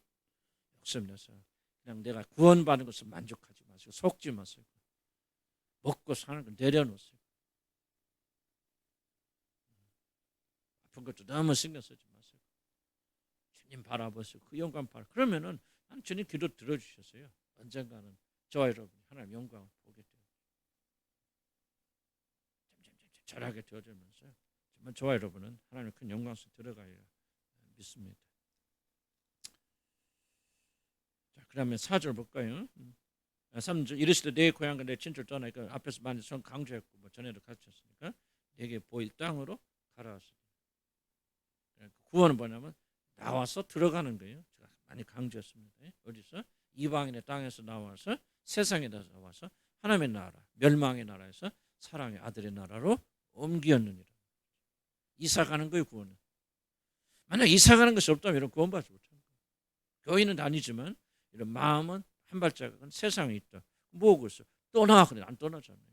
A: 욕심내서 그냥 내가 구원받는 것을 만족하지 마시고 속지 마세요. 먹고 사는 걸 내려놓으세요. 아픈 것도 너무 신경 쓰지 마세요. 주님 바라보시고 그 영광 바라. 그러면은 주님 기도 들어주셨어요. 언젠가는 저와 여러분이 하나님 영광을 보게 돼요. 점점 잘하게 되어지면서 정말 저와 여러분은 하나님의 큰 영광 속에 들어가야 믿습니다. 자, 그다음에 4절 볼까요? 3절 이르시되 내 고향과 내 친척을 떠나니까 앞에서 많이 성 강조했고 뭐 전에도 가르쳤으니까 내게 보일 땅으로 가라하시니 구원은 뭐냐면 나와서 들어가는 거예요. 제가 많이 강조했습니다. 어디서? 이방인의 땅에서 나와서 세상에 나와서 하나님의 나라, 멸망의 나라에서 사랑의 아들의 나라로 옮기었느니라. 이사 가는 거예요, 구원은. 만약 이사 가는 것이 없다면 이런 구원받지 못합니다. 교인은 아니지만 이런 마음은 한 발자국은 세상에 있다. 뭐하고 있어? 떠나. 그래 안 떠나잖아요.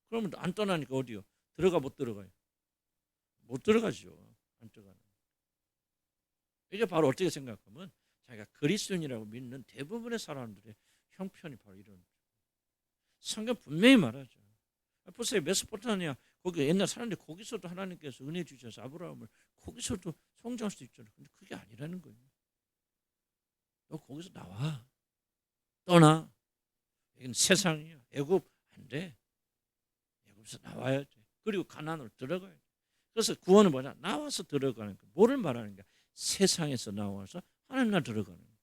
A: 그러면 안 떠나니까 어디요? 들어가 못 들어가요? 못 들어가죠. 안 들어가는. 이게 바로 어떻게 생각하면 자기가 그리스도인이라고 믿는 대부분의 사람들의 형편이 바로 이런. 성경 분명히 말하죠. 보세요. 메소포타미아 거기 옛날 사람들이 거기서도 하나님께서 은혜 주셔서 아브라함을 거기서도 성장할 수 있잖아요. 근데 그게 아니라는 거예요. 너 거기서 나와. 떠나. 여기는 세상이야. 애굽 안 돼. 애굽에서 나와야 돼. 그리고 가나안으로 들어가야 돼. 그래서 구원은 뭐냐? 나와서 들어가는 거야. 뭐를 말하는 거야? 세상에서 나와서 하나님 나라 들어가는 거야.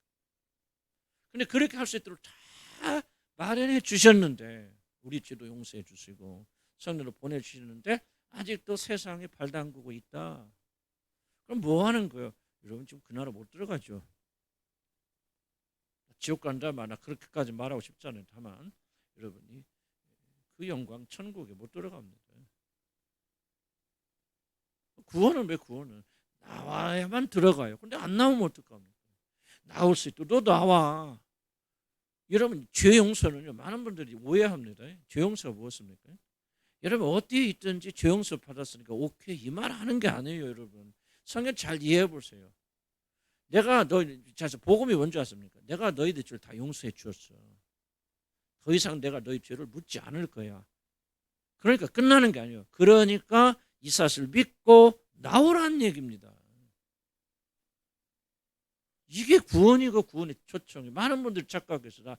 A: 근데 그렇게 할 수 있도록 다 마련해 주셨는데 우리 죄도 용서해 주시고 성령으로 보내주시는데 아직도 세상에 발 담그고 있다. 그럼 뭐 하는 거예요? 여러분 지금 그 나라 못 들어가죠. 지옥 간다 말나 그렇게까지 말하고 싶지 않아요. 다만 여러분이 그 영광 천국에 못 들어갑니다. 구원은 왜 구원은? 나와야만 들어가요. 근데 안 나오면 어떡합니까? 나올 수 있도록 너 나와. 여러분 죄 용서는요. 많은 분들이 오해합니다. 죄 용서가 무엇입니까? 여러분 어디에 있든지 죄 용서 받았으니까 오케이 이 말 하는 게 아니에요. 여러분 성경 잘 이해해 보세요. 내가 복음이 뭔지 아십니까? 내가 너희들 죄를 다 용서해 주었어. 더 이상 내가 너희 죄를 묻지 않을 거야. 그러니까 끝나는 게 아니에요. 그러니까 이 사실을 믿고 나오라는 얘기입니다. 이게 구원이고 구원의 초청이. 많은 분들이 착각해서 나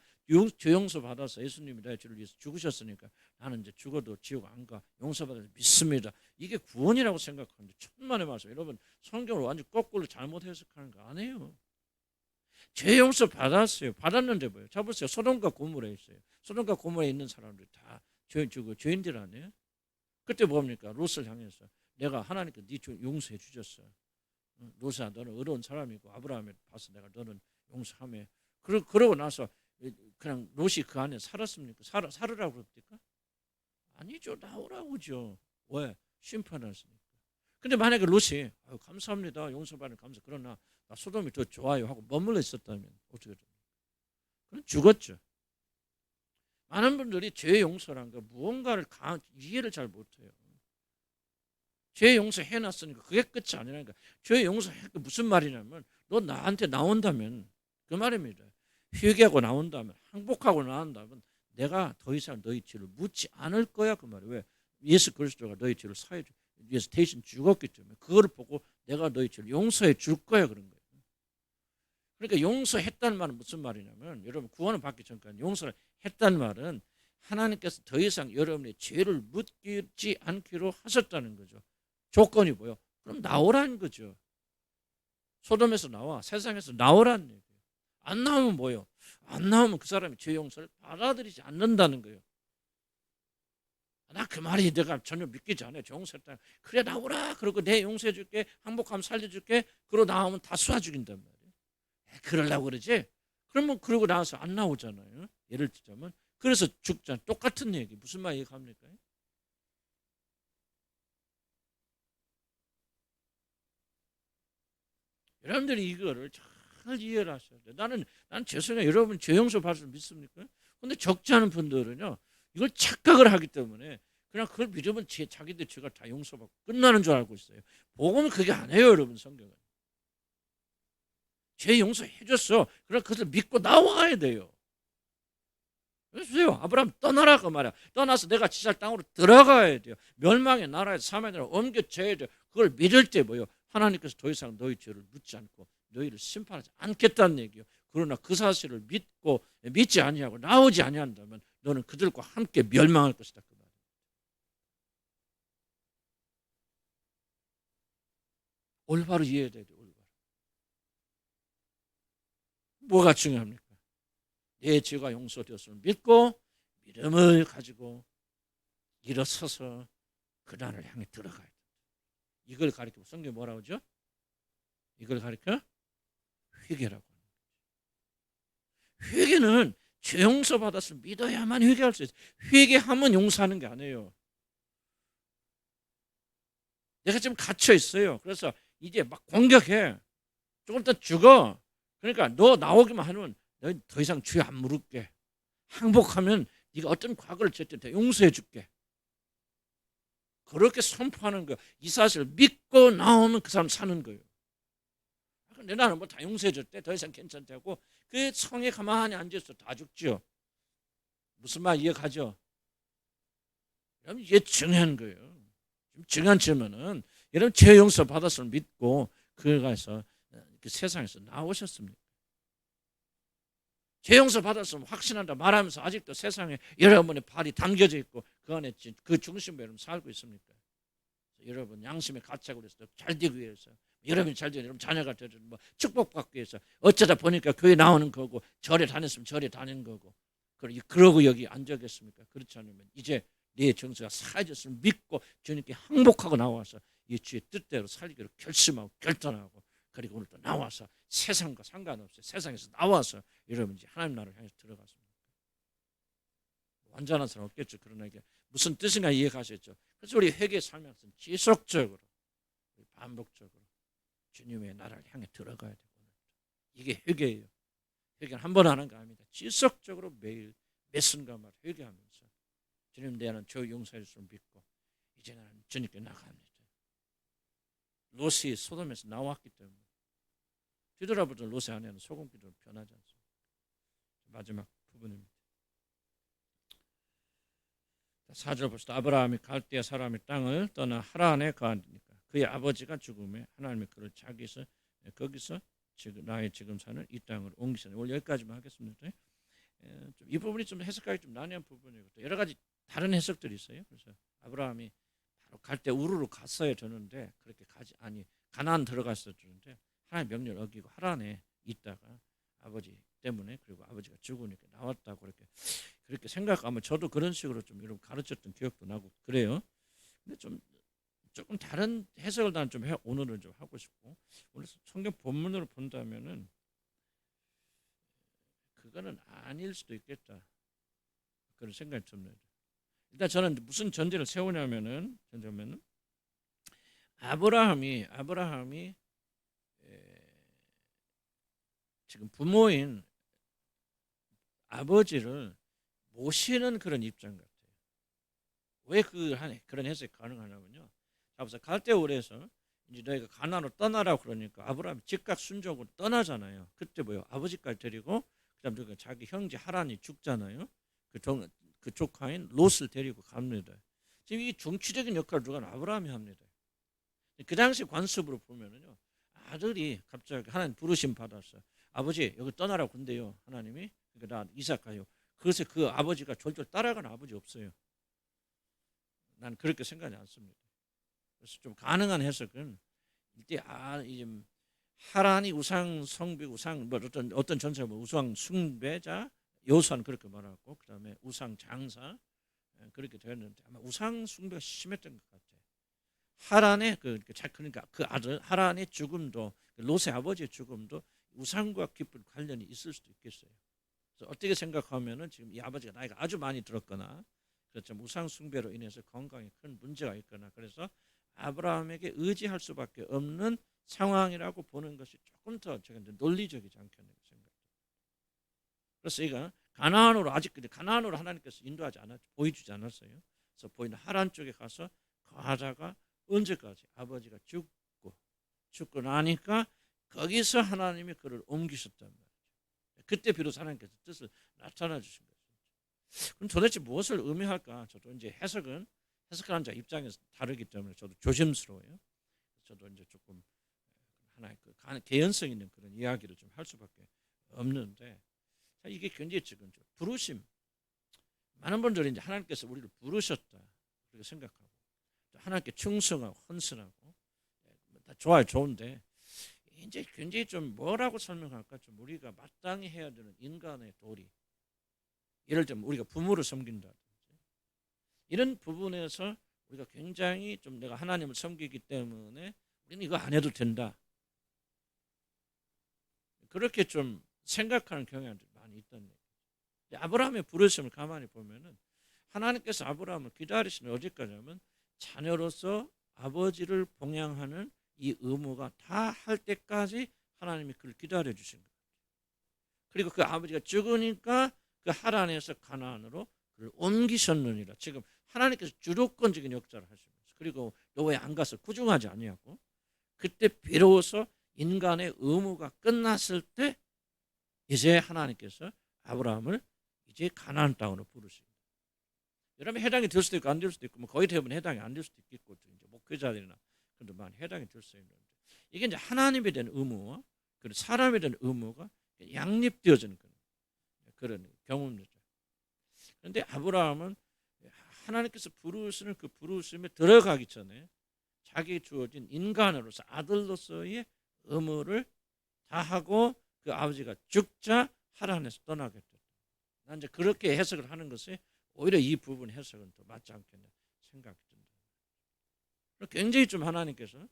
A: 죄 용서 받아서 예수님이 나의 죄를 위해서 죽으셨으니까 나는 이제 죽어도 지옥 안 가. 용서받아서 믿습니다. 이게 구원이라고 생각하는데 천만의 말씀. 여러분 성경을 완전 거꾸로 잘못 해석하는 거 아니에요. 죄 용서 받았어요. 받았는데 뭐예요? 자 보세요. 소돔과 고모라에 있어요. 소돔과 고모라에 있는 사람들 다 죄인들 아니에요? 그때 뭡니까? 롯을 향해서 내가 하나님께 네 죄 용서해 주셨어. 롯아 너는 의로운 사람이고 아브라함을 봐서 내가 너는 용서하며 그러고 나서 그냥 롯이 그 안에 살았습니까? 살으라고 그럽니까? 아니죠. 나오라고죠. 왜? 심판하셨으니까. 근데 만약에 롯이 감사합니다. 용서받는 감사. 그러나 나 소돔이 더 좋아요 하고 머물러 있었다면 어떻게 됩니까? 그럼 죽었죠. 많은 분들이 죄 용서란 거 무언가를 이해를 잘 못해요. 죄 용서 해놨으니까 그게 끝이 아니라니까. 죄 용서하니까 무슨 말이냐면 너 나한테 나온다면 그 말입니다. 회개하고 나온다면 항복하고 나온다면 내가 더 이상 너희 죄를 묻지 않을 거야 그 말이에요. 왜? 예수 그리스도가 너희 죄를 사해 줘. 위해서 대신 죽었기 때문에 그걸 보고 내가 너희 죄를 용서해 줄 거야 그런 거예요. 그러니까 용서했다는 말은 무슨 말이냐면 여러분 구원을 받기 전까지 용서를 했다는 말은 하나님께서 더 이상 여러분의 죄를 묻지 않기로 하셨다는 거죠. 조건이 뭐예요? 그럼 나오라는 거죠. 소돔에서 나와 세상에서 나오라는 얘기예요. 안 나오면 뭐예요? 안 나오면 그 사람이 죄 용서를 받아들이지 않는다는 거예요. 나 그 말이 내가 전혀 믿기지 않아요. 용서했다. 그래 나오라. 그러고 내 용서해 줄게. 항복하면 살려줄게. 그러고 나오면 다 쏴 죽인단 말이에요. 그러려고 그러지? 그러면 그러고 나와서 안 나오잖아요. 예를 들자면 그래서 죽잖아. 똑같은 얘기. 무슨 말 얘기합니까? 여러분들이 이거를 잘 이해를 하셔야 돼요. 나는 죄송해요. 여러분 죄 용서 받을 수 믿습니까? 근데 적지 않은 분들은요. 이걸 착각을 하기 때문에 그냥 그걸 믿으면 자기들 죄가 다 용서받고 끝나는 줄 알고 있어요. 복음은 그게 아니에요. 여러분 성경은. 죄 용서해 줬어. 그럼 그것을 믿고 나와야 돼요. 보세요. 아브라함 떠나라고 말이야. 떠나서 내가 지살 땅으로 들어가야 돼요. 멸망의 나라에서 사면으로 옮겨져야 돼요. 그걸 믿을 때 뭐예요? 하나님께서 더 이상 너희 죄를 묻지 않고 너희를 심판하지 않겠다는 얘기예요. 그러나 그 사실을 믿지 아니하고 나오지 아니한다면 너는 그들과 함께 멸망할 것이다. 그 말이에요. 올바로 이해해야 돼요. 올바로. 뭐가 중요합니까? 내 죄가 용서되었음을 믿고 믿음을 가지고 일어서서 그날을 향해 들어가야 돼. 이걸 가리키고 성경이 뭐라고 하죠? 이걸 가리켜 회개라고 하는 거죠. 회개는 죄 용서 받았으면 믿어야만 회개할 수 있어요. 회개하면 용서하는 게 아니에요. 내가 지금 갇혀 있어요. 그래서 이제 막 공격해. 조금 있다 죽어. 그러니까 너 나오기만 하면 너 더 이상 죄 안 물을게. 항복하면 네가 어떤 과거를 지었든 다 용서해 줄게. 그렇게 선포하는 거예요. 이 사실을 믿고 나오면 그 사람 사는 거예요. 근데 나는 뭐 다 용서해 줬대. 더 이상 괜찮다고. 그 성에 가만히 앉아서 다 죽죠. 무슨 말 이해가죠? 여러분 이게 중요한 거예요. 중요한 질문은 여러분 죄 용서 받았음을 믿고 그가서 그 세상에서 나오셨습니까? 죄 용서 받았으면 확신한다 말하면서 아직도 세상에 여러분의 발이 담겨져 있고 그 안에 그 중심에 여러분 살고 있습니까? 여러분 양심의 가책으로 해서 잘 되기 위해서 여러분이 잘 되면 여러분 자녀가 되는 뭐 축복받기 위해서 어쩌다 보니까 교회 나오는 거고 절에 다녔으면 절에 다니는 거고 그러고 여기 앉아 계십니까? 그렇지 않으면 이제 내 정서가 사해졌으면 믿고 주님께 항복하고 나와서 이 주의 뜻대로 살기로 결심하고 결단하고 그리고 오늘 또 나와서 세상과 상관없이 세상에서 나와서 여러분 이제 하나님 나라를 향해서 들어갔습니다. 완전한 사람 없겠죠. 그러나 이게 무슨 뜻인가 이해가셨죠. 그래서 우리 회개 살면서 지속적으로 반복적으로 주님의 나라를 향해 들어가야 되고 이게 회개예요. 회개는 한 번 하는 거 아닙니다. 지속적으로 매일 매 순간마다 회개하면서 주님 대하는 저 용서해 주심을 믿고 이제 나는 주님께 나갑니다. 롯이 소돔에서 나왔기 때문에 뒤돌아보던 롯의 아내는 소금기도 변하지 않습니다. 마지막 부분입니다. 4절 봅시다. 아브라함이 갈대아 사람의 땅을 떠나 하란에 거하니까 그의 아버지가 죽음에 하나님이 그를 자기서 거기서 지금 나의 지금 사는 이 땅으로 옮기시네. 오늘 여기까지만 하겠습니다. 이 부분이 좀 해석하기 좀 난해한 부분이고 여러 가지 다른 해석들이 있어요. 그래서 아브라함이 바로 갈대 우르로 갔어야 되는데 그렇게 가지 아니 가나안 들어갔어야 되는데 하나님의 명령을 어기고 하란에 있다가 아버지 때문에 그리고 아버지가 죽으니까 나왔다고 그렇게 생각하면 저도 그런 식으로 좀 여러분 가르쳤던 기억도 나고 그래요. 근데 좀 조금 다른 해석을 난 좀 오늘은 좀 하고 싶고 오늘 성경 본문으로 본다면은 그거는 아닐 수도 있겠다 그런 생각이 듭니다. 일단 저는 무슨 전제를 세우냐면은 아브라함이 지금 부모인 아버지를 모시는 그런 입장 같아요. 왜 그런 해석이 가능하냐면요. 자, 갈대아 우르에서 이제 너희가 가나안으로 떠나라고 그러니까 아브라함이 즉각 순종으로 떠나잖아요. 그때 뭐요? 아버지까지 데리고 그다음 자기 형제 하란이 죽잖아요. 그 조카인 롯을 데리고 갑니다. 지금 이 정치적인 역할을 누가 아브라함이 합니다. 그 당시 관습으로 보면은요, 아들이 갑자기 하나님 부르심 받았어. 아버지 여기 떠나라고 근데요, 하나님이 그러니까 나 이삭 가요. 그래서 그 아버지가 졸졸 따라가는 아버지 없어요. 난 그렇게 생각하지 않습니다. 그래서 좀 가능한 해석은 이때 이제 하란이 우상 성비 우상 뭐 어떤 전체 뭐 우상 숭배자 요소는 그렇게 말하고 그다음에 우상 장사 그렇게 되었는데 아마 우상 숭배가 심했던 것 같아요. 하란의 그러니까 그 아들 하란의 죽음도 롯의 아버지의 죽음도 우상과 깊은 관련이 있을 수도 있겠어요. 그래서 어떻게 생각하면은 지금 이 아버지가 나이가 아주 많이 들었거나 그렇죠, 우상 숭배로 인해서 건강에 큰 문제가 있거나 그래서 아브라함에게 의지할 수밖에 없는 상황이라고 보는 것이 조금 더 제가 논리적이지 않겠나 생각합니다. 그래서 이거 가나안으로 아직 가나안으로 하나님께서 인도하지 않았죠. 보여주지 않았어요. 그래서 보이는 하란 쪽에 가서 거하다가 언제까지 아버지가 죽고 나니까 거기서 하나님이 그를 옮기셨단 말이죠. 그때 비로소 하나님께서 뜻을 나타나 주신 거죠. 그럼 도대체 무엇을 의미할까? 저도 이제 해석하는 자 입장에서 다르기 때문에 저도 조심스러워요. 저도 이제 조금 하나의 그 개연성 있는 그런 이야기를 좀 할 수밖에 없는데 이게 굉장히 지금 부르심. 많은 분들이 이제 하나님께서 우리를 부르셨다 그렇게 생각하고 하나님께 충성하고 헌신하고 다 좋아요, 좋은데 이제 굉장히 좀 뭐라고 설명할까? 좀 우리가 마땅히 해야 되는 인간의 도리. 예를 들면 우리가 부모를 섬긴다든지 이런 부분에서 우리가 굉장히 좀 내가 하나님을 섬기기 때문에 우리는 이거 안 해도 된다. 그렇게 좀 생각하는 경향들이 많이 있다는 얘기죠. 아브라함의 부르심을 가만히 보면은 하나님께서 아브라함을 기다리시는 어디까지 하면 자녀로서 아버지를 봉양하는 이 의무가 다 할 때까지 하나님이 그를 기다려 주신 거예요. 그리고 그 아버지가 죽으니까 그 하란에서 가나안으로 그를 옮기셨느니라. 지금 하나님께서 주도권적인 역사를 하시면서 그리고 노예 안 가서 구중하지 아니하고 그때 비로소 인간의 의무가 끝났을 때 이제 하나님께서 아브라함을 이제 가나안 땅으로 부르십니다. 여러분 해당이 될 수도 있고 안 될 수도 있고 뭐 거의 대부분 해당이 안 될 수도 있겠고 이제 목회자들이나 그런데 많이 해당이 될 수 있는데 이게 이제 하나님에 대한 의무와 그리고 사람에 대한 의무가 양립되어지는 그런 경우입니다. 그런데 아브라함은 하나님께서 부르시는 그 부르심에 들어가기 전에 자기 주어진 인간으로서 아들로서의 의무를 다하고 그 아버지가 죽자 하란에서 떠나게 됐다. 난 이제 그렇게 해석을 하는 것이 오히려 이 부분 해석은 더 맞지 않겠나 생각이 듭니다. 굉장히 좀 하나님께서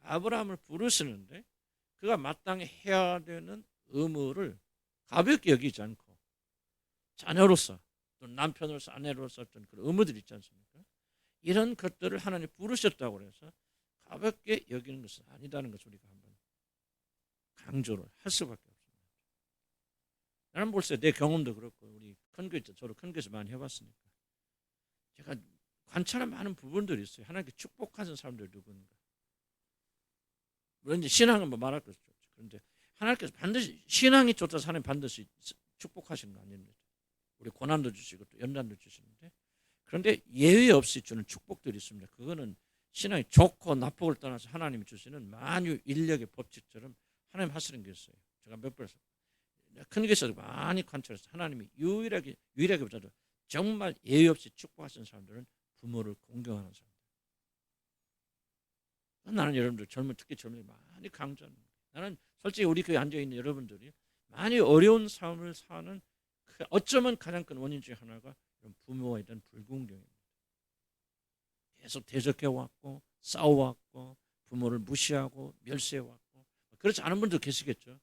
A: 아브라함을 부르시는데 그가 마땅히 해야 되는 의무를 가볍게 여기지 않고 자녀로서 또 남편으로서 아내로서 어떤 그런 의무들이 있지 않습니까? 이런 것들을 하나님 부르셨다고 해서 가볍게 여기는 것은 아니다는 것을 우리가 한번 강조를 할 수밖에 없습니다. 나는 벌써 내 경험도 그렇고 우리 큰 교회 저도 큰 교회에서 많이 해봤으니까 제가 관찰한 많은 부분들이 있어요. 하나님께 축복하는 사람들이 누군가. 물론 이제 신앙은 뭐 말할 것이 좋죠. 그런데 하나님께서 반드시 신앙이 좋다 하나님 반드시 축복하시는 거 아닙니다. 우리 고난도 주시고 또 연단도 주시는데 그런데 예외 없이 주는 축복들이 있습니다. 그거는 신앙이 좋고 나쁘고를 떠나서 하나님이 주시는 만유 인력의 법칙처럼 하나님 하시는 게 있어요. 제가 몇 번에서 큰 교회에서 많이 관찰해서 하나님이 유일하게보다도 정말 예외 없이 축복하시는 사람들은 부모를 공경하는 사람들. 나는 여러분들 특히 젊은이 많이 강조합니다. 나는 솔직히 우리 교회에 앉아있는 여러분들이 많이 어려운 삶을 사는 어쩌면 가장 큰 원인 중에 하나가 부모에 대한 불공경입니다. 계속 대적해왔고 싸워왔고 부모를 무시하고 멸시해왔고 그렇지 않은 분도 계시겠죠.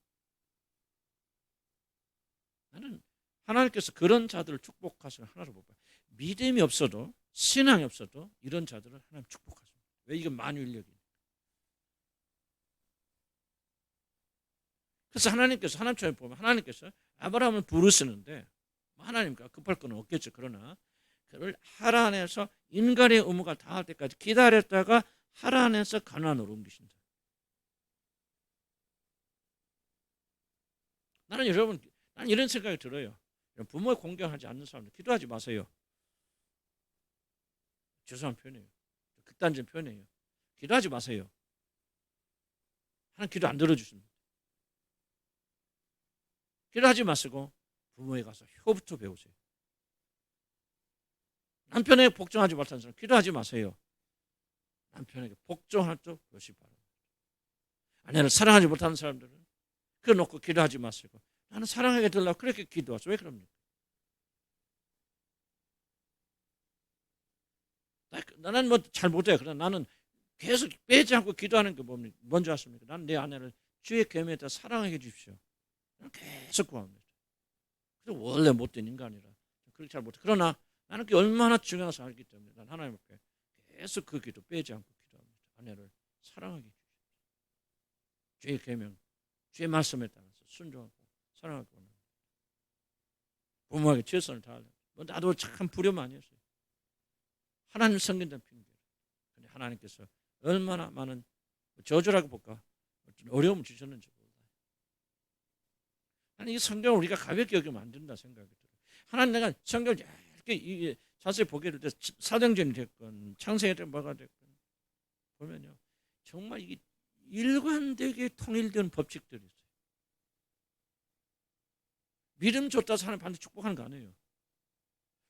A: 나는 하나님께서 그런 자들을 축복하시는 하나로 못 봐요. 믿음이 없어도 신앙이 없어도 이런 자들을 하나님 축복하십니다. 왜? 이건 만유인력이에요. 그래서 하나님처럼 보면 하나님께서 아브라함을 부르시는데 하나님과 급할 건 없겠죠. 그러나 그를 하란에서 인간의 의무가 다할 때까지 기다렸다가 하란에서 가나안으로 옮기신다. 나는 이런 생각이 들어요. 부모에 공경하지 않는 사람들 기도하지 마세요. 죄송한 표현이에요. 극단적인 표현이에요. 기도하지 마세요. 하나님 기도 안 들어주십니다. 기도하지 마시고 부모에 가서 효부터 배우세요. 남편에게 복종하지 못하는 사람 기도하지 마세요. 남편에게 복종할 줄 배우시기 바랍니다. 아내를 사랑하지 못하는 사람들은 그거 놓고 기도하지 마시고 나는 사랑하게 되려고 그렇게 기도하죠. 왜 그럽니까? 나는 뭐 잘 못해요. 그러나 나는 계속 빼지 않고 기도하는 게 뭔지 아십니까? 나는 내 아내를 주의 계명에 따라 사랑하게 해주십시오. 나는 계속 구합니다. 그래서 원래 못된 인간이라 그렇게 잘 못해. 그러나 나는 그게 얼마나 중요해서 알기 때문에 난 하나님 앞에 계속 그 기도 빼지 않고 기도합니다. 아내를 사랑하게 해주십시오. 주의 계명, 주의 말씀에 따라서 순종하고 사랑하고 원합니다. 부모에게 최선을 다하려고. 나도 참 불효 많이 했어요. 하나님 섬긴다는 핑계. 근데 하나님께서 얼마나 많은 저주라고 볼까? 어려움을 주셨는지 몰라요. 아니, 이 성경을 우리가 가볍게 여기면 안 된다 생각이 들어요. 하나님 내가 성경을 이렇게 자세히 보게 될 때 사도행전이 됐건 창세기 됐건 뭐가 됐건 보면요. 정말 이게 일관되게 통일된 법칙들이 있어요. 믿음 줬다 해서 하나님 반드시 축복하는 거 아니에요.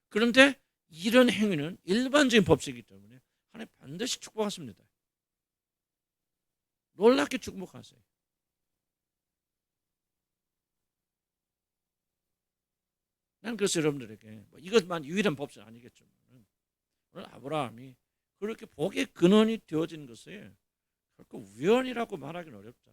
A: 그런데 이런 행위는 일반적인 법칙이기 때문에 하나님 반드시 축복하십니다. 놀랍게 축복하세요. 난 그래서 여러분들에게 이것만 유일한 법칙은 아니겠지만 오늘 아브라함이 그렇게 복의 근원이 되어진 것을 결코 우연이라고 말하기는 어렵다.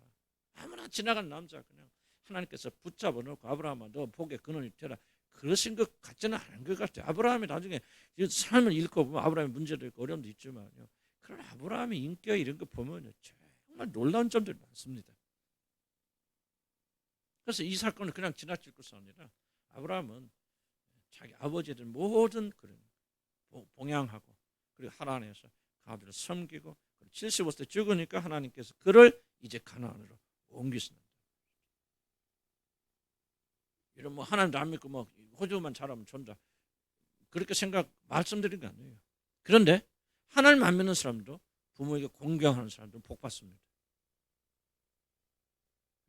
A: 아무나 지나간 남자 그냥 하나님께서 붙잡아 놓고 아브라함아 너 복의 근원이 되라 그러신 것 같지는 않은 것 같아요. 아브라함이 나중에 삶을 읽고 보면 아브라함의 문제도 있고 어려움도 있지만요. 그런 아브라함의 인격 이런 거 보면 정말 놀라운 점들이 많습니다. 그래서 이 사건을 그냥 지나칠 것이 아니라 아브라함은 자기 아버지들 모든 그런 봉양하고 그리고 하나님께서 그 아들을 섬기고 75세 죽으니까 하나님께서 그를 이제 가나안으로 옮기신다. 이런 뭐 하나님도 안 믿고 뭐 호주만 잘하면 존다 그렇게 말씀드린 거 아니에요. 그런데 하나님 안 믿는 사람도 부모에게 공경하는 사람도 복 받습니다.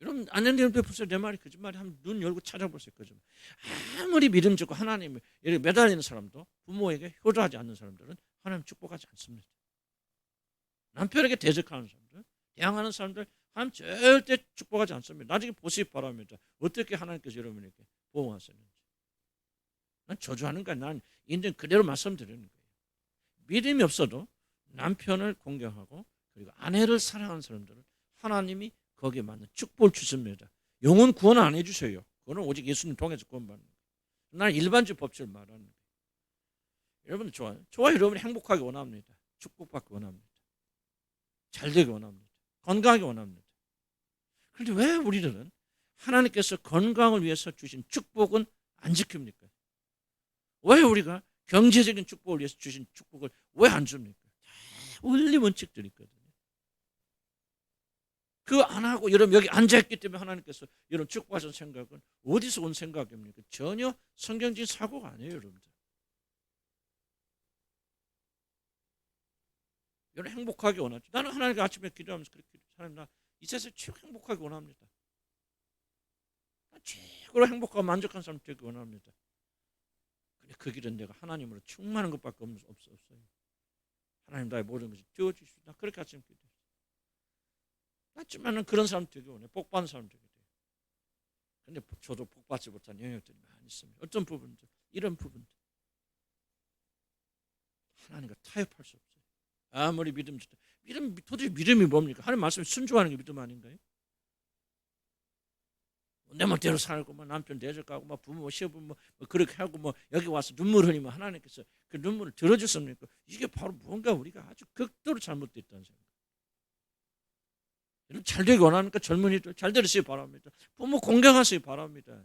A: 여러분 아내님 보세요. 내 말이 거짓말이 하면 눈 열고 찾아보세요. 거짓말. 아무리 믿음 짓고 하나님에 매달리는 사람도 부모에게 효도하지 않는 사람들은 하나님 축복하지 않습니다. 남편에게 대적하는 사람들, 대항하는 사람들 하나님 절대 축복하지 않습니다. 나중에 보시기 바랍니다. 어떻게 하나님께서 여러분에게 보호하셨는지. 난 저주하는 거야. 난 인정 그대로 말씀드리는 거예요. 믿음이 없어도 남편을 공경하고 그리고 아내를 사랑하는 사람들은 하나님이 거기에 맞는 축복을 주십니다. 영혼 구원 안 해주세요. 그거는 오직 예수님 통해서 구원받는 거예요. 나는 일반적 법칙을 말하는 거예요. 여러분 좋아요. 여러분이 행복하게 원합니다. 축복받기 원합니다. 잘 되기 원합니다. 건강하게 원합니다. 그런데 왜 우리들은 하나님께서 건강을 위해서 주신 축복은 안 지킵니까? 왜 우리가 경제적인 축복을 위해서 주신 축복을 왜 안 줍니까? 원리 원칙들이 있거든요. 그거 안 하고 여러분 여기 앉아있기 때문에 하나님께서 여러분 축복하신 생각은 어디서 온 생각입니까? 전혀 성경적인 사고가 아니에요. 여러분들. 여러분 행복하게 원하죠. 나는 하나님께 아침에 기도하면서 그렇게 하나님 나 이 세상에 최고 행복하게 원합니다. 최고로 행복하고 만족한 사람 되기 원합니다. 근데 그 길은 내가 하나님으로 충만한 것밖에 없어요. 하나님 나의 모든 것이 띄워주시오. 나 그렇게 아침에 기도해요. 하지만은 그런 사람 되기 원해. 복 받는 사람 되게 돼요. 근데 저도 복 받지 못한 영역들이 많이 있습니다. 어떤 부분들, 이런 부분들. 하나님과 타협할 수 없어요. 아무리 도대체 믿음이 뭡니까? 하나님 말씀에 순종하는 게 믿음 아닌가요? 내 멋대로 살고 뭐 남편 대적하고 뭐 부모 시어부모 뭐 그렇게 하고 뭐 여기 와서 눈물 흘리면 하나님께서 그 눈물을 들어주십니까? 이게 바로 뭔가 우리가 아주 극도로 잘못됐다는 생각. 여러분 잘 되기 원하니까 젊은이들 잘 되시기 바랍니다. 부모 공경하시기 바랍니다.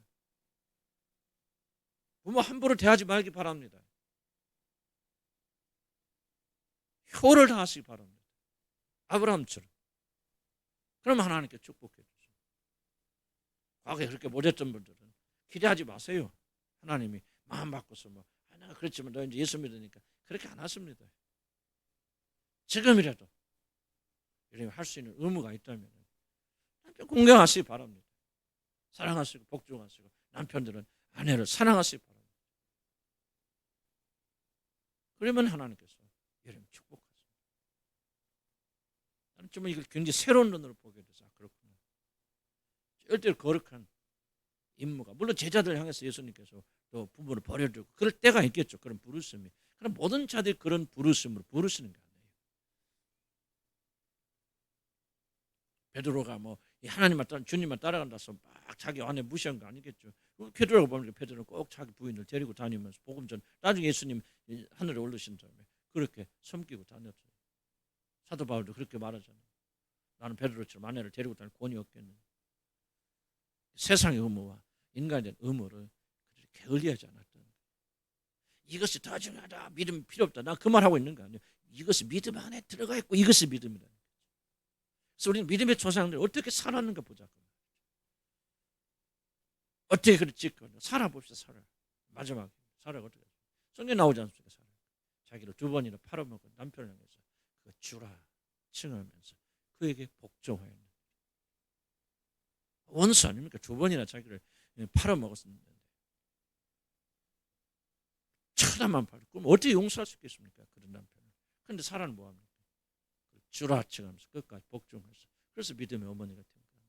A: 부모 함부로 대하지 말기 바랍니다. 효를 다하시기 바랍니다. 아브라함처럼. 그러면 하나님께 축복해 주세요. 과거에 그렇게 못했던 분들은 기대하지 마세요. 하나님이 마음 바꿔서 내가 그렇지만 너 이제 예수 믿으니까 그렇게 안 하십니다. 지금이라도 여러분이 할 수 있는 의무가 있다면 남편 공경하시기 바랍니다. 사랑하시고 복종하시고 남편들은 아내를 사랑하시기 바랍니다. 그러면 하나님께서 여러분 축복하십니다. 나는 정말 이걸 굉장히 새로운 눈으로 보게 돼서 그렇구나. 절대로 거룩한 임무가 물론 제자들 향해서 예수님께서 또 부모를 버려주고 그럴 때가 있겠죠. 그런 부르심이. 그럼 모든 자들이 그런 부르심으로 부르시는 게 아니에요. 베드로가 뭐 하나님만 따라 주님만 따라간다서 막 자기 아내 무시한 거 아니겠죠. 베드로가 보니까 베드로는 꼭 자기 부인을 데리고 다니면서 복음 전 나중에 예수님 하늘에 올르신 다음에 그렇게 섬기고 다녔어요. 사도 바울도 그렇게 말하잖아요. 나는 베드로처럼 아내를 데리고 다닐 권위 없겠느냐. 세상의 의무와 인간에 대한 의무를 그렇게 게을리하지 않았다는 거예요. 이것이 더 중요하다. 믿음 필요 없다. 나 그 말하고 있는 거 아니에요. 이것이 믿음 안에 들어가 있고 이것이 믿음이다. 그래서 우리는 믿음의 조상들 어떻게 살았는가 보자. 어떻게 그렇지? 살아봅시다. 살아. 마지막에 살아가 어떻게? 성경에 나오지 않습니까? 살아. 자기를 2번이나 팔아먹은 남편을 향해서 그 주라 칭하면서 그에게 복종하였다. 원수 아닙니까? 2번이나 자기를 팔아먹었었는데 천하만 팔고 그럼 어떻게 용서할 수 있겠습니까? 그런 남편을. 그런데 사람은 뭐합니까? 주라 칭하면서 끝까지 복종해서 그래서 믿음의 어머니가 된 거예요.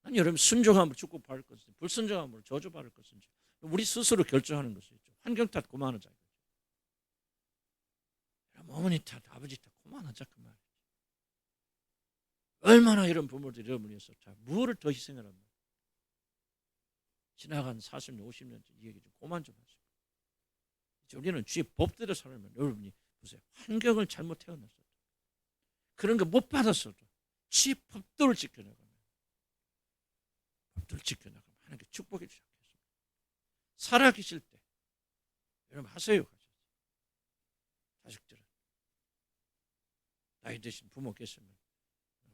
A: 아니 여러분 순종함으로 축복받을 것인지 불순종함으로 저주받을 것인지 우리 스스로 결정하는 것이죠. 환경 탓 그만하자. 어머니 탓 아버지 탓 그만하자 그 말이죠. 얼마나 이런 부모들이 여러분을 위해서 무엇을 더 희생을 합니까? 지나간 40년 50년째 이 얘기 좀 그만 좀 하시고 우리는 주의 법대로 살면 여러분이 보세요. 환경을 잘못 태어났어도 그런 거 못 받았어도 주의 법도를 지켜나가면 법도를 지켜나가면 하나님께 축복해 주셨겠습니다. 살아계실 때 여러분 하세요. 자식들은 나이 드신 부모 계시면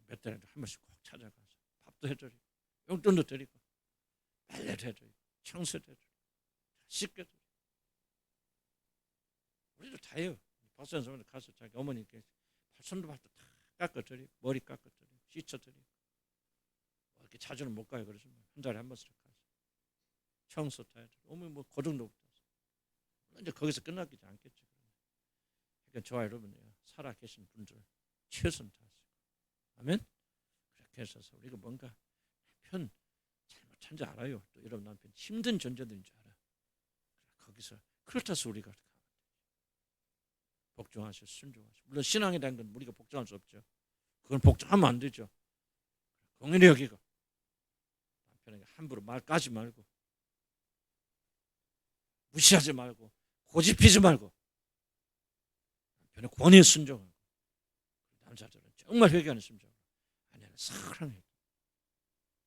A: 몇 달에 한 번씩 꼭 찾아가서 밥도 해드리고 용돈도 드리고 빨래도 해드리고 청소도 해드리고 씻겨드리고 우리도 다 해요. 박사님 가서 자기 어머니께 손도 발도 다 깎아드리고 머리 깎아드리고 씻어드리고 이렇게 자주는 못 가요. 그래서 한 달에 한 번씩 가서 청소 다 해드리고 어머니 뭐 그 정도부터 이제 거기서 끝나지 않겠죠. 그러니까 저와 여러분이요 살아 계신 분들 최선 다하시고 아멘. 그렇게 해서 우리가 뭔가 남편 잘못한 줄 알아요. 또 여러분 남편 힘든 존재들인 줄 알아. 거기서 그렇다 해서 우리가 복종하시고 순종하시고 물론 신앙에 대한 건 우리가 복종할 수 없죠. 그건 복종하면 안 되죠. 공연히 여기고 남편에게 함부로 말 까지 말고 무시하지 말고 고집피지 말고 남편의 권위에 순종하고 남자들은 정말 회개하는 심정으로 아내는 사랑해.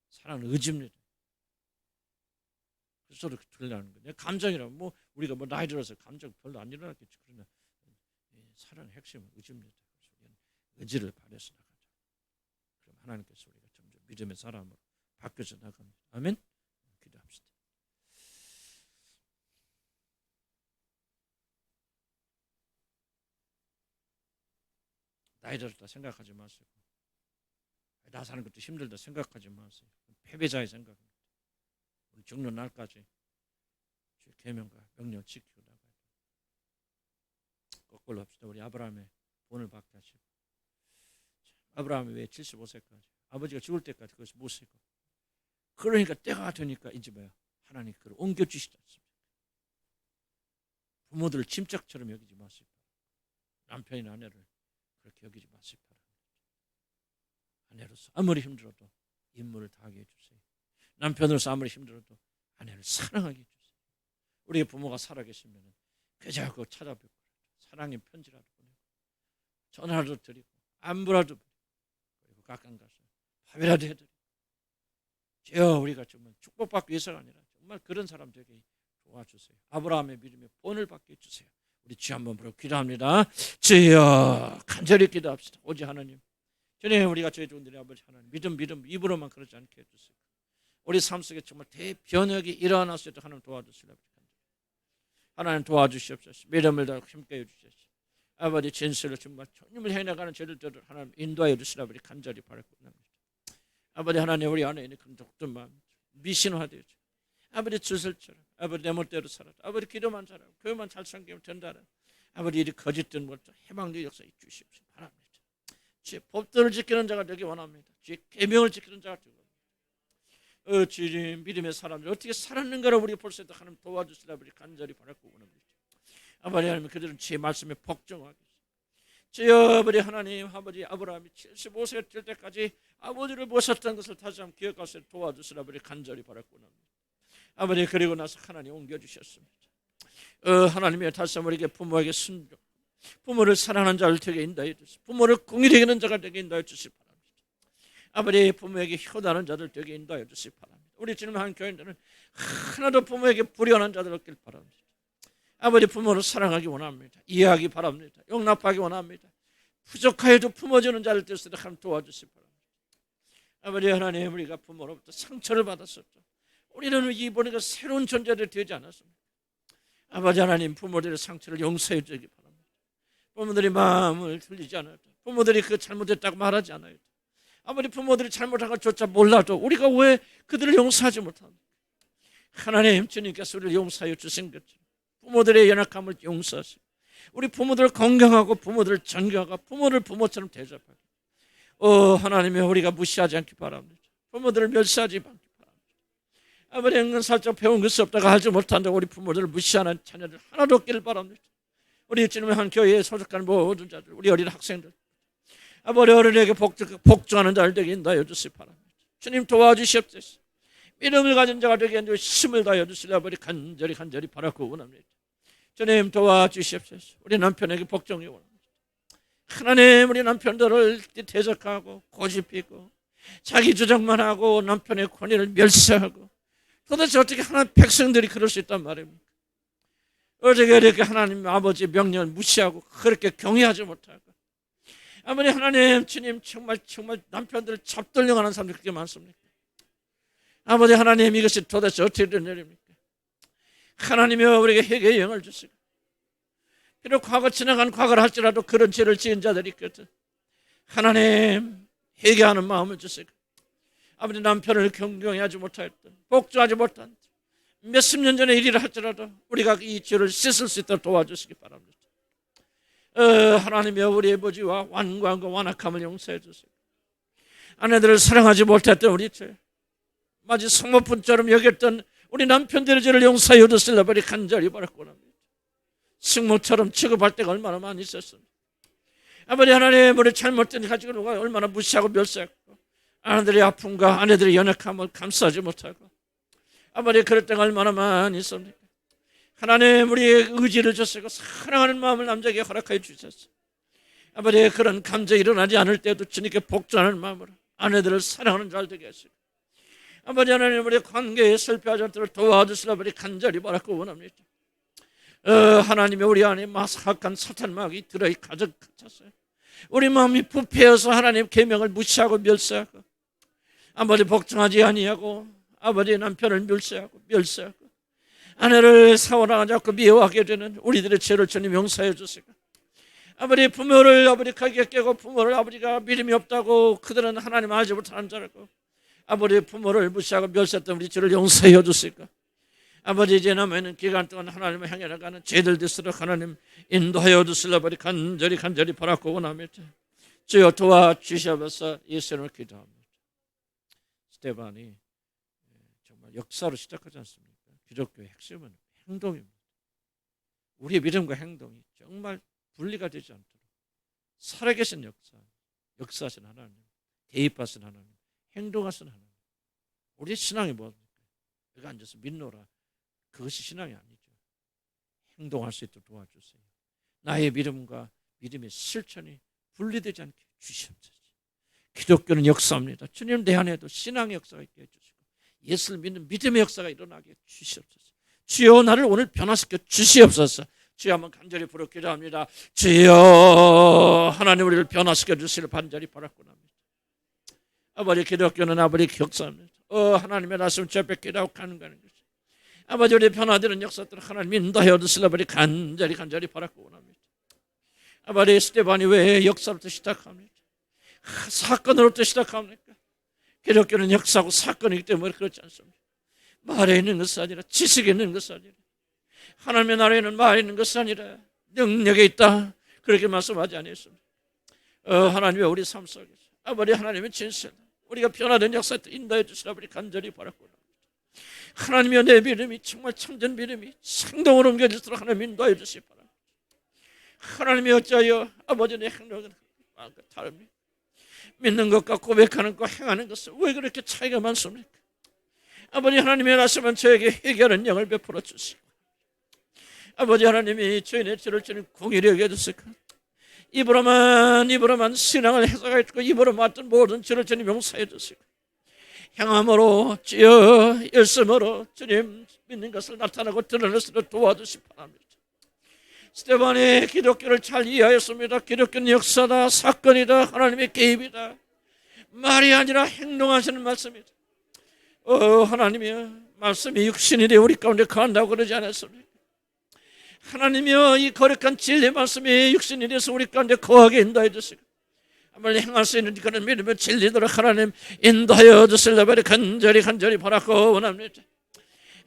A: 사랑은 의지입니다. 그래서 그렇게 들려는 거예요. 감정이라면 뭐 우리가 뭐 나이 들어서 감정 별로 안 일어났겠지. 그러나 사랑의 핵심은 의지입니다. 그래서 우리는 의지를 발휘해서 나가자. 그럼 하나님께서 우리가 점점 믿음의 사람으로 바뀌어져 나갑니다. 아멘. 기도합시다. 나이 들었다 생각하지 마세요. 나 사는 것도 힘들다 생각하지 마세요. 패배자의 생각입니다. 우리 죽는 날까지 주의 계명과 명령 지키고 나가야 돼요. 거꾸로 합시다. 우리 아브라함의 본을 받게 하시고 아브라함이 왜 75세까지 아버지가 죽을 때까지 그것을 못 쓰고 그러니까 때가 되니까 이제 뭐야 하나님 그걸 옮겨주시지 않습니까? 부모들을 침짝처럼 여기지 마시고 남편이나 아내를 그렇게 여기지 마시기 바랍니다. 아내로서 아무리 힘들어도 임무를 다하게 해주세요. 남편으로서 아무리 힘들어도 아내를 사랑하게 해주세요. 우리의 부모가 살아계시면 그자고 찾아뵙고 사랑의 편지라도 보내고 전화라도 드리고 안부라도 그리고 가까운 가서 밥이라도 해드리고 주여 우리가 정말 축복받기 위해서가 아니라 정말 그런 사람 되게 도와주세요. 아브라함의 믿음의 본을 받게 해주세요. 우리 주 한번 부르고 기도합니다. 주여 간절히 기도합시다. 오직 하나님 주님 우리가 저희 좋은 들의 아버지 하나님 믿음 입으로만 그러지 않게 해주세요. 우리 삶 속에 정말 대변혁이 일어날 수 있도록 하나님 도와주시옵소서. 하나님 도와주시옵소서. 믿음을 더 힘께 해주시옵소서. 아버지 진실로 정말 주님을 행해나가는 저들을 하나님 인도하여 주시라 아버지 간절히 바라고 합니다. 아버지 하나님 우리 안에 있는 그 독든 마음 미신화되어 아버지 주설처럼 아버지 내 멋대로 살아 아버지 기도만 잘하고 교회만 잘 섬기면 된다는 아버지 이리 거짓된 것도 해방의 역사에 주십시오 바랍니다. 주의 법도를 지키는 자가 되기 원합니다. 주의 계명을 지키는 자가 되기 원합니다. 주님 믿음의 사람들 어떻게 살았는가를 우리가 볼 수 있도록 하나님 도와주시라 아버지 간절히 바라고 원합니다. 아버지 하나님 그들은 주의 말씀에 복종하게 주여 아버지 하나님 아버지 아브라함이 75세가 될 때까지 아버지를 모셨던 것을 다시 한번 기억할 수 있도록 도와주시라 아버지 간절히 바라고 원합니다. 아버지 그리고 나서 하나님 옮겨주셨습니다. 하나님의 다시 한번 우리에게 부모에게 순종 부모를 사랑하는 자를 되게 인도해 주시고 부모를 공의되게 하는 자가 되게 인도해 주시기 바랍니다. 아버지 부모에게 효도하는 자들 되게 인도해 주시기 바랍니다. 우리 주님 한 교인들은 하나도 부모에게 불효하는 자들 없길 바랍니다. 아버지 부모를 사랑하기 원합니다. 이해하기 바랍니다. 용납하기 원합니다. 부족하여도 품어주는 자를 뜻으로 하나님 도와주시기 바랍니다. 아버지 하나님 우리가 부모로부터 상처를 받았었죠. 우리는 이번에 새로운 존재들이 되지 않았습니다. 아버지 하나님 부모들의 상처를 용서해 주기 바랍니다. 부모들이 마음을 틀리지 않아도 부모들이 그 잘못했다고 말하지 않아요. 아버지 부모들이 잘못한 것조차 몰라도 우리가 왜 그들을 용서하지 못합니까? 하나님 주님께서 우리를 용서하여 주신 것처럼 부모들의 연약함을 용서하시고 우리 부모들을 건강하고 부모들을 존경하고 부모를 부모처럼 대접하고 하나님의 우리가 무시하지 않기 바랍니다. 부모들을 멸시하지 않기 바랍니다. 아버지 은근슬쩍 배운 것이 없다가 하지 못한다고 우리 부모들을 무시하는 자녀들 하나도 없기를 바랍니다. 우리 주님의 한 교회에 소속한 모든 자들 우리 어린 학생들 아버지 어른에게 복종하는 자를 되게 인도하여 주시기 바랍니다. 주님 도와주시옵소서. 믿음을 가진 자가 되게 해주시고 힘을 다하여 주시라 아버지 간절히 바라고 원합니다. 주님 도와주시옵소서. 우리 남편에게 복종이 원합니다. 하나님 우리 남편들을 대적하고 고집피고 자기 주장만 하고 남편의 권위를 멸시하고 도대체 어떻게 하나님 백성들이 그럴 수 있단 말입니까? 어떻게 이렇게 하나님 아버지의 명령을 무시하고 그렇게 경외하지 못하고 아버지 하나님 주님 정말 남편들을 잡돌려가는 사람들이 그렇게 많습니까? 아버지 하나님 이것이 도대체 어떻게 된 일입니까? 하나님이여 우리에게 회개의 영을 주시고 비록 지나간 과거를 할지라도 그런 죄를 지은 자들이 있거든. 하나님 회개하는 마음을 주시고 아버지 남편을 경경하지 못하였던 복종하지 못한 몇십 년 전의 일이라 할지라도 우리가 이 죄를 씻을 수 있도록 도와주시기 바랍니다. 하나님이여 우리 아버지와 완고함과 완악함을 용서해 주시고 아내들을 사랑하지 못했던 우리 죄 마치 성모분처럼 여겼던 우리 남편들의 죄를 용서하여 주시려 버리 간절히 바라고 합니다. 식모처럼 취급할 때가 얼마나 많이 있었습니다. 아버지 하나님 우리 잘못된 가지고 누가 얼마나 무시하고 멸시했고 아내들의 아픔과 아내들의 연약함을 감수하지 못하고 아버지 그럴 때가 얼마나 많이 있습니까? 하나님 우리의 의지를 주시고 사랑하는 마음을 남자에게 허락하여 주셨어. 아버지 그런 감정이 일어나지 않을 때도 주님께 복종하는 마음으로 아내들을 사랑하는 잘 되게 하시고 아버지 하나님 우리 관계에 실패하지 않도록 도와주시라 아버지 간절히 바라고 원합니다. 하나님의 우리 안에 마삭한 사탄막이 들어 가득 찼어요. 우리 마음이 부패해서 하나님 계명을 무시하고 멸시하고 아버지 복종하지 아니하고 아버지 남편을 멸시하고 아내를 사랑하지 않고 미워하게 되는 우리들의 죄를 주님 용서해 주시고 아버지 부모를 아버지 가게 깨고 부모를 아버지가 믿음이 없다고 그들은 하나님 알지 못하는 자라고 아버지 부모를 무시하고 멸시했던 우리 죄를 용서해 주시고 아버지 이제 남아있는 기간 동안 하나님을 향해 나가는 죄들 되도록 하나님 인도하여 주시라 아버지 간절히 바라고 원합니다. 주여 도와주시옵소서. 예수님을 기도합니다. 스테반이 정말 역사로 시작하지 않습니까? 기독교의 핵심은 행동입니다. 우리의 믿음과 행동이 정말 분리가 되지 않도록 살아계신 역사하신 하나님, 대입하신 하나님, 행동하신 하나님. 우리의 신앙이 뭡니까? 여기 앉아서 믿노라. 그것이 신앙이 아니죠. 행동할 수 있도록 도와주세요. 나의 믿음과 믿음의 실천이 분리되지 않게 주시옵소서. 기독교는 역사입니다. 주님 내 안에도 신앙의 역사가 있게 해주시고 예수를 믿는 믿음의 역사가 일어나게 주시옵소서. 주여 나를 오늘 변화시켜 주시옵소서. 주여 한번 간절히 부르 기도합니다. 주여 하나님 우리를 변화시켜 주시를 간절히 바라고 합니다. 아버지 기독교는 아버지 역사입니다. 하나님의 말씀 접해 기도하고 가는 것이 아버지 우리 변화되는 역사들을 하나님 인도하여 주시라 버리 간절히 바라고 원합니다. 아버지, 스데반이 왜 역사부터 시작합니까? 사건으로부터 시작합니까? 기독교는 역사고 사건이기 때문에 그렇지 않습니다. 말에 있는 것이 아니라 지식에 있는 것이 아니라 하나님의 나라에는 말에 있는 것이 아니라 능력에 있다, 그렇게 말씀하지 않았습니다. 하나님의 우리 삶 속에서 아버지 하나님의 진실, 우리가 변화된 역사에 인도해 주시라 우리 간절히 바랐고, 하나님의 내 믿음이 정말 참된 믿음이 행동으로 옮겨질수록 하나님 인도해 주시기 바랍니다. 하나님이 어찌하여 아버지 내 행동은 다릅니다. 믿는 것과 고백하는 것, 행하는 것은 왜 그렇게 차이가 많습니까? 아버지 하나님의 말씀은 저에게 회개하는 영을 베풀어 주시고, 아버지 하나님이 저희의 죄를 주는 공의를 여겨주시고, 입으로만 신앙을 해석하였고 입으로 맡은 모든 죄를 주님 용서해 주시고, 행함으로 주여 열심으로 주님 믿는 것을 나타나고 드러낼 수 있도록 도와주시기 바랍니다. 스데반이 기독교를 잘 이해하였습니다. 기독교는 역사다, 사건이다, 하나님의 개입이다, 말이 아니라 행동하시는 말씀이다. 하나님이여, 말씀이 육신이 되어 우리 가운데 거한다고 그러지 않았습니까? 하나님이여, 이 거룩한 진리 말씀이 육신이 되어서 우리 가운데 거하게 인도해 주시고, 아무리 행할 수 있는 그런 믿음의 진리대로 하나님 인도하여 주시려고 간절히 바라고 원합니다.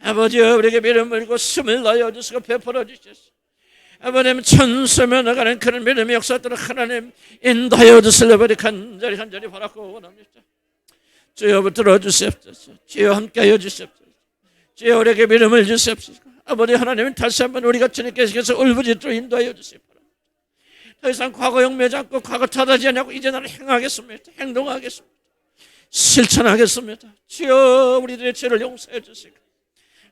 A: 아버지여, 우리에게 믿음을 주고 숨을 다하여 주시고 베풀어 주시옵소서. 아버님, 천수며 나가는 그런 믿음의 역사들을 하나님 인도하여 주시려고 간절히 바라고 원합니다. 주여 붙들어 주시옵소서. 주여 함께하여 주시옵소서. 주여 우리에게 믿음을 주시옵소서. 아버지 하나님은 다시 한번 우리가 주님께서 울부짖도록 인도하여 주시기 바랍니다. 더 이상 과거 용매지 않고 과거 타다지 않고 이제 나는 행하겠습니다. 행동하겠습니다. 실천하겠습니다. 주여 우리들의 죄를 용서해 주시고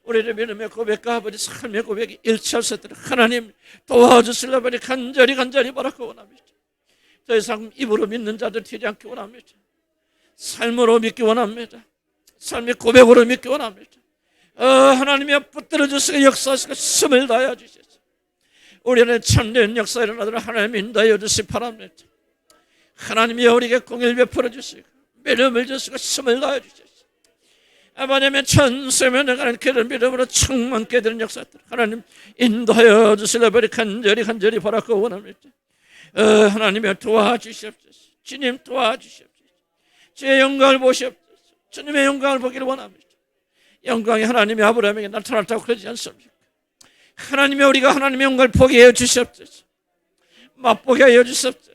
A: 우리의 믿음의 고백과 아버지 삶의 고백이 일치할 수 있도록 하나님 도와주시려고 간절히 바라고 원합니다. 더 이상 입으로 믿는 자들 되지 않기 원합니다. 삶으로 믿기 원합니다. 삶의 고백으로 믿기 원합니다. 하나님이 붙들어 주시고 역사하시고 숨을 다하여 주시옵소서. 우리는 참된 역사에 일어나도록 하나님 인도하여 주시기 바랍니다. 하나님이 우리에게 공의를 베풀어 주시고 믿음을 주시고 숨을 다하여 주시옵소서. 아버님의 천수며 나가는 그런 믿음으로 충만케 되는 역사들 하나님 인도하여 주시려고 간절히 바라고 원합니다. 하나님이 도와주시옵소서. 주님 도와주시옵소서. 주의 영광을 보시옵소서. 주님의 영광을 보기를 원합니다. 영광이 하나님이 아브라함에게 나타났다고 그러지 않습니까? 하나님이 우리가 하나님의 영광을 보게 해 주시옵소서. 맛보게 해 주시옵소서.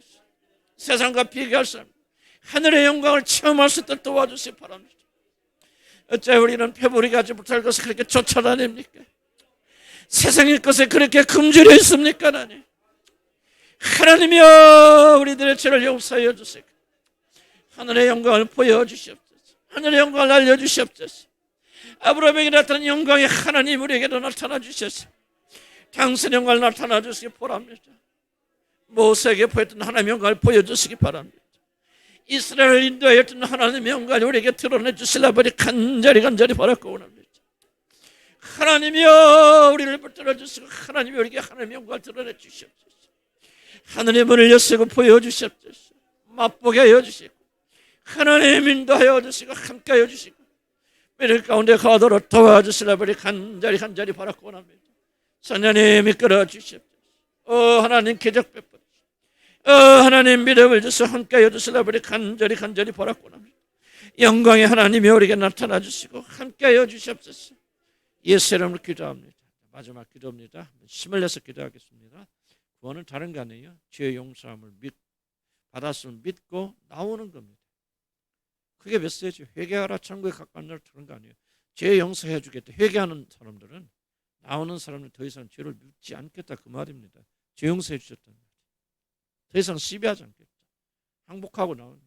A: 세상과 비교할 수 없는 하늘의 영광을 체험할 수 있도록 도와주시기 바랍니다. 어째 우리는 배부리게 하지 못할 것을 그렇게 쫓아다닙니까? 세상의 것에 그렇게 금줄여 있습니까? 하나님이여, 우리들의 죄를 용서하여 주시고 하늘의 영광을 보여주시옵소서. 하늘의 영광을 알려주시옵소서. 아브라함에게 나타난 영광이 하나님 우리에게도 나타나 주셔서 당신의 영광을 나타나 주시기 바랍니다. 모세에게 보였던 하나님의 영광을 보여주시기 바랍니다. 이스라엘을 인도하였던 하나님의 영광을 우리에게 드러내 주시려고 간절히 바라고 원합니다. 하나님이여, 우리를 붙들어 주시고 하나님이 우리에게 하나님의 영광을 드러내 주시옵소서. 하늘의 문을 여시고 보여주시옵소서. 맛보게 하여 주시고 하나님 인도하여 주시고 함께하여 주시고 믿을 가운데 가도록 도와주시려고 간절히 바라고 원합니다. 선녀님 이끌어 주시옵소서. 하나님 기적 베풀어 하나님 믿음을 주셔서 함께하여 주시려고 간절히 바라고 원합니다. 영광의 하나님이 우리에게 나타나 주시고 함께하여 주시옵소서. 예수 이름으로 기도합니다. 마지막 기도입니다. 힘을 내서 기도하겠습니다. 구원은 다른 거 아니에요. 죄의 용서함을 받았으면 믿고 나오는 겁니다. 그게 메시지. 회개하라 천국에 가까운 날 그런 거 아니에요. 죄 용서해 주겠다. 회개하는 사람들은 나오는 사람은 더 이상 죄를 묻지 않겠다 그 말입니다. 죄 용서해 주셨다는 말이에요. 더 이상 시비하지 않겠다. 항복하고 나오면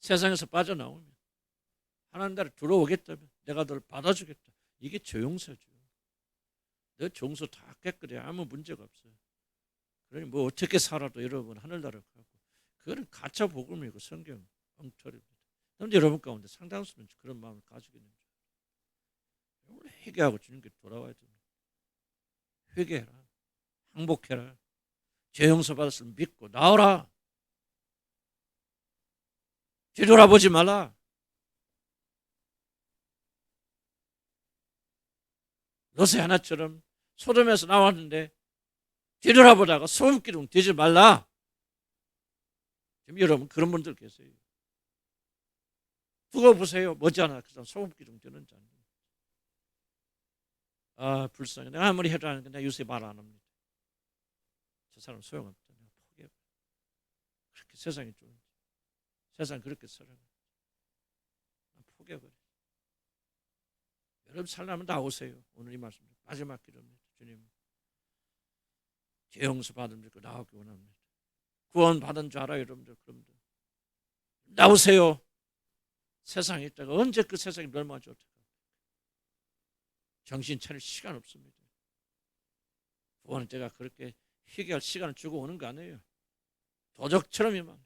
A: 세상에서 빠져나오면 하나님 나라에 들어오겠다면 내가 너를 받아주겠다. 이게 죄 용서죠. 너 정서 다 깨끗해. 아무 문제가 없어요. 그러니 뭐 어떻게 살아도 여러분 하늘나라를 가고 그거는 가짜 복음이고 성경 엉터리입니다. 그런데 여러분 가운데 상당수는 그런 마음을 가지고 있는 거예요. 회개하고 주님께 돌아와야 됩니다. 회개해라. 항복해라. 죄 용서 받았으면 믿고 나오라. 뒤돌아보지 말라. 롯의 하나처럼 소돔에서 나왔는데 뒤돌아보다가 소금기둥 되지 말라. 지금 여러분 그런 분들 계세요. 두고 보세요. 머지않아 그 사람 소금기둥 되는 자. 아 불쌍해. 내가 아무리 해도 하는데 내가 요새 말 안 합니다. 저 사람 소용없다. 내가 포기해. 그렇게 세상이 좋은지. 세상 그렇게 살아가. 포기해버려. 여러분 살려면 나오세요. 오늘 이 말씀 마지막 기도입니다. 주님 죄 용서 받은 줄 나오기 원합니다. 구원 받은 줄 알아요, 여러분들. 그럼들 나오세요. 세상에 있다가 언제 그 세상이 멸망하지 어떡합니까? 정신 차릴 시간 없습니다. 구원은 제가 그렇게 회개할 시간을 주고 오는 거 아니에요. 도적처럼이만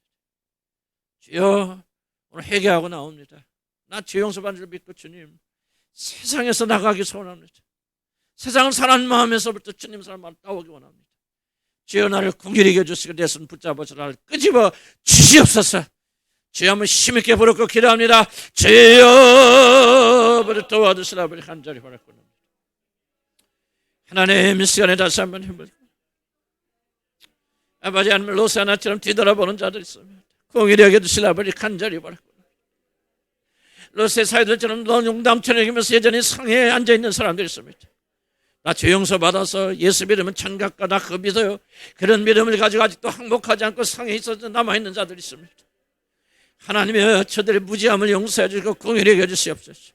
A: 주여 오늘 회개하고 나옵니다. 나 죄 용서 받은 줄 믿고 주님 세상에서 나가기 소원합니다. 세상을 사랑하는 마음에서부터 주님 사랑만 따오기 원합니다. 주여 나를 궁일히 여주시고 내 손 붙잡아서 나를 끄집어 주시옵소서. 주여 한번 힘있게 부르고 기도합니다. 주여 도와주시라 간절히 바랐구나. 하나님 이 시간에 다시 한번 힘을 아버지 하나님 로사나처럼 뒤돌아보는 자들 있습니다. 궁일히 여겨주시라 간절히 바랐구나. 로세 사이들처럼 농담처럼 여기면서 여전히 상해에 앉아있는 사람들이 있습니다. 나 죄 용서 받아서 예수 믿으면 천국 가 나 그거 믿어요. 그런 믿음을 가지고 아직도 항복하지 않고 상해에 있어서 남아있는 자들이 있습니다. 하나님의 저들의 무지함을 용서해 주시고 긍휼히 여겨 주시옵소서.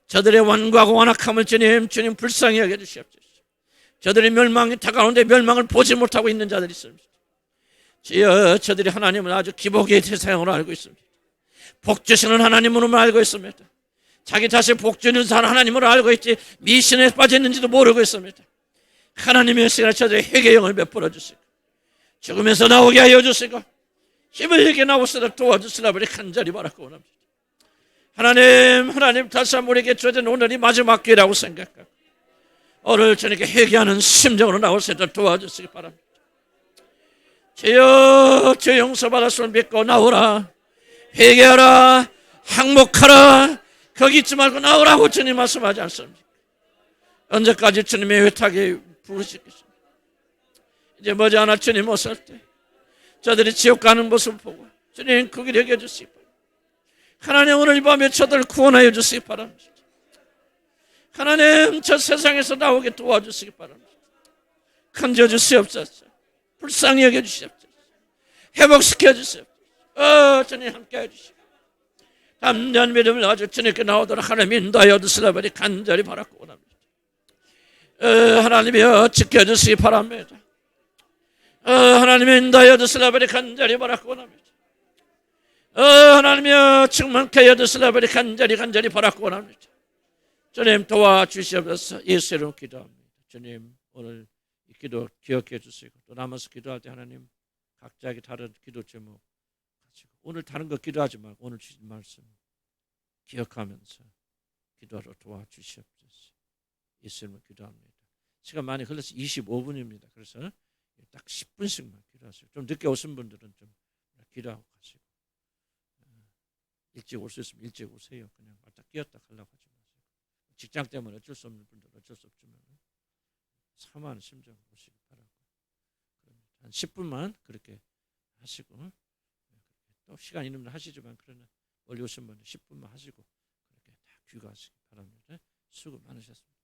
A: 저들의 완고하고 완악함을 주님 불쌍히 여겨 주시옵소서. 저들의 멸망이 다가오는데 멸망을 보지 못하고 있는 자들이 있습니다. 주여 저들이 하나님을 아주 기복의 대상으로 알고 있습니다. 복 주시는 하나님으로만 알고 있습니다. 자기 자신 복 주는 사람 하나님으로 알고 있지 미신에 빠져 있는지도 모르고 있습니다. 하나님의 시간에 저들의 회개의 영을 베풀어 주시고 죽음에서 나오게 하여 주시고 힘을 내게 나오시도록 도와주시라 우리 간절히 바라고 원합니다. 하나님 다시 한번 우리에게 주어진 오늘이 마지막 기회라고 생각하고 오늘 저녁에 회개하는 심정으로 나올 수 있도록 도와주시기 바랍니다. 주여 죄 용서받을 줄 믿고 나오라. 회개하라. 항복하라. 거기 있지 말고 나오라고 주님 말씀하지 않습니까? 언제까지 주님의 회탁에 부르시겠습니까? 이제 머지않아 주님 오실 때 저들이 지옥 가는 모습을 보고 주님 그길 여겨주시기 바랍니다. 하나님 오늘 이 밤에 저들을 구원하여 주시기 바랍니다. 하나님 저 세상에서 나오게 도와주시기 바랍니다. 건져 주시옵소서. 불쌍히 여겨 주시옵소서. 회복시켜 주시옵소서. 주님 함께 해주시고 담대한 믿음을 가지고 주님께 나오도록 하나님 인도하여 주시라 버리 간절히 바라고 원합니다. 하나님이여 지켜주시기 바랍니다. 하나님 인도하여 주시라 버리 간절히 바라고 원합니다. 하나님이여 충만케 하여 주시라 버리 간절히 바라고 원합니다. 주님 도와주시옵소서. 예수 이름으로 기도합니다. 주님 오늘 이 기도 기억해 주시고 또 남아서 기도할 때 하나님 각자에게 다른 기도 제목 가지고 오늘 다른 거 기도하지 말고 오늘 주신 말씀 기억하면서 기도하러 도와주시옵소서. 예수 이름으로 기도합니다. 시간 많이 흘러서 25분입니다. 그래서 딱 10분씩만 기도하세요. 좀 늦게 오신 분들은 좀 기도하고 가시고 일찍 올 수 있으면 일찍 오세요. 그냥 왔다 끼었다 하려고 하지 마세요. 직장 때문에 어쩔 수 없는 분들은 어쩔 수 없지만 사모하는 심정으로 오시기 바라고 한 10분만 그렇게 하시고 또 시간 있는 분 하시지만 그러나 멀리 오신 분은 10분만 하시고 그렇게 다 귀가하시기 바랍니다. 수고 많으셨습니다.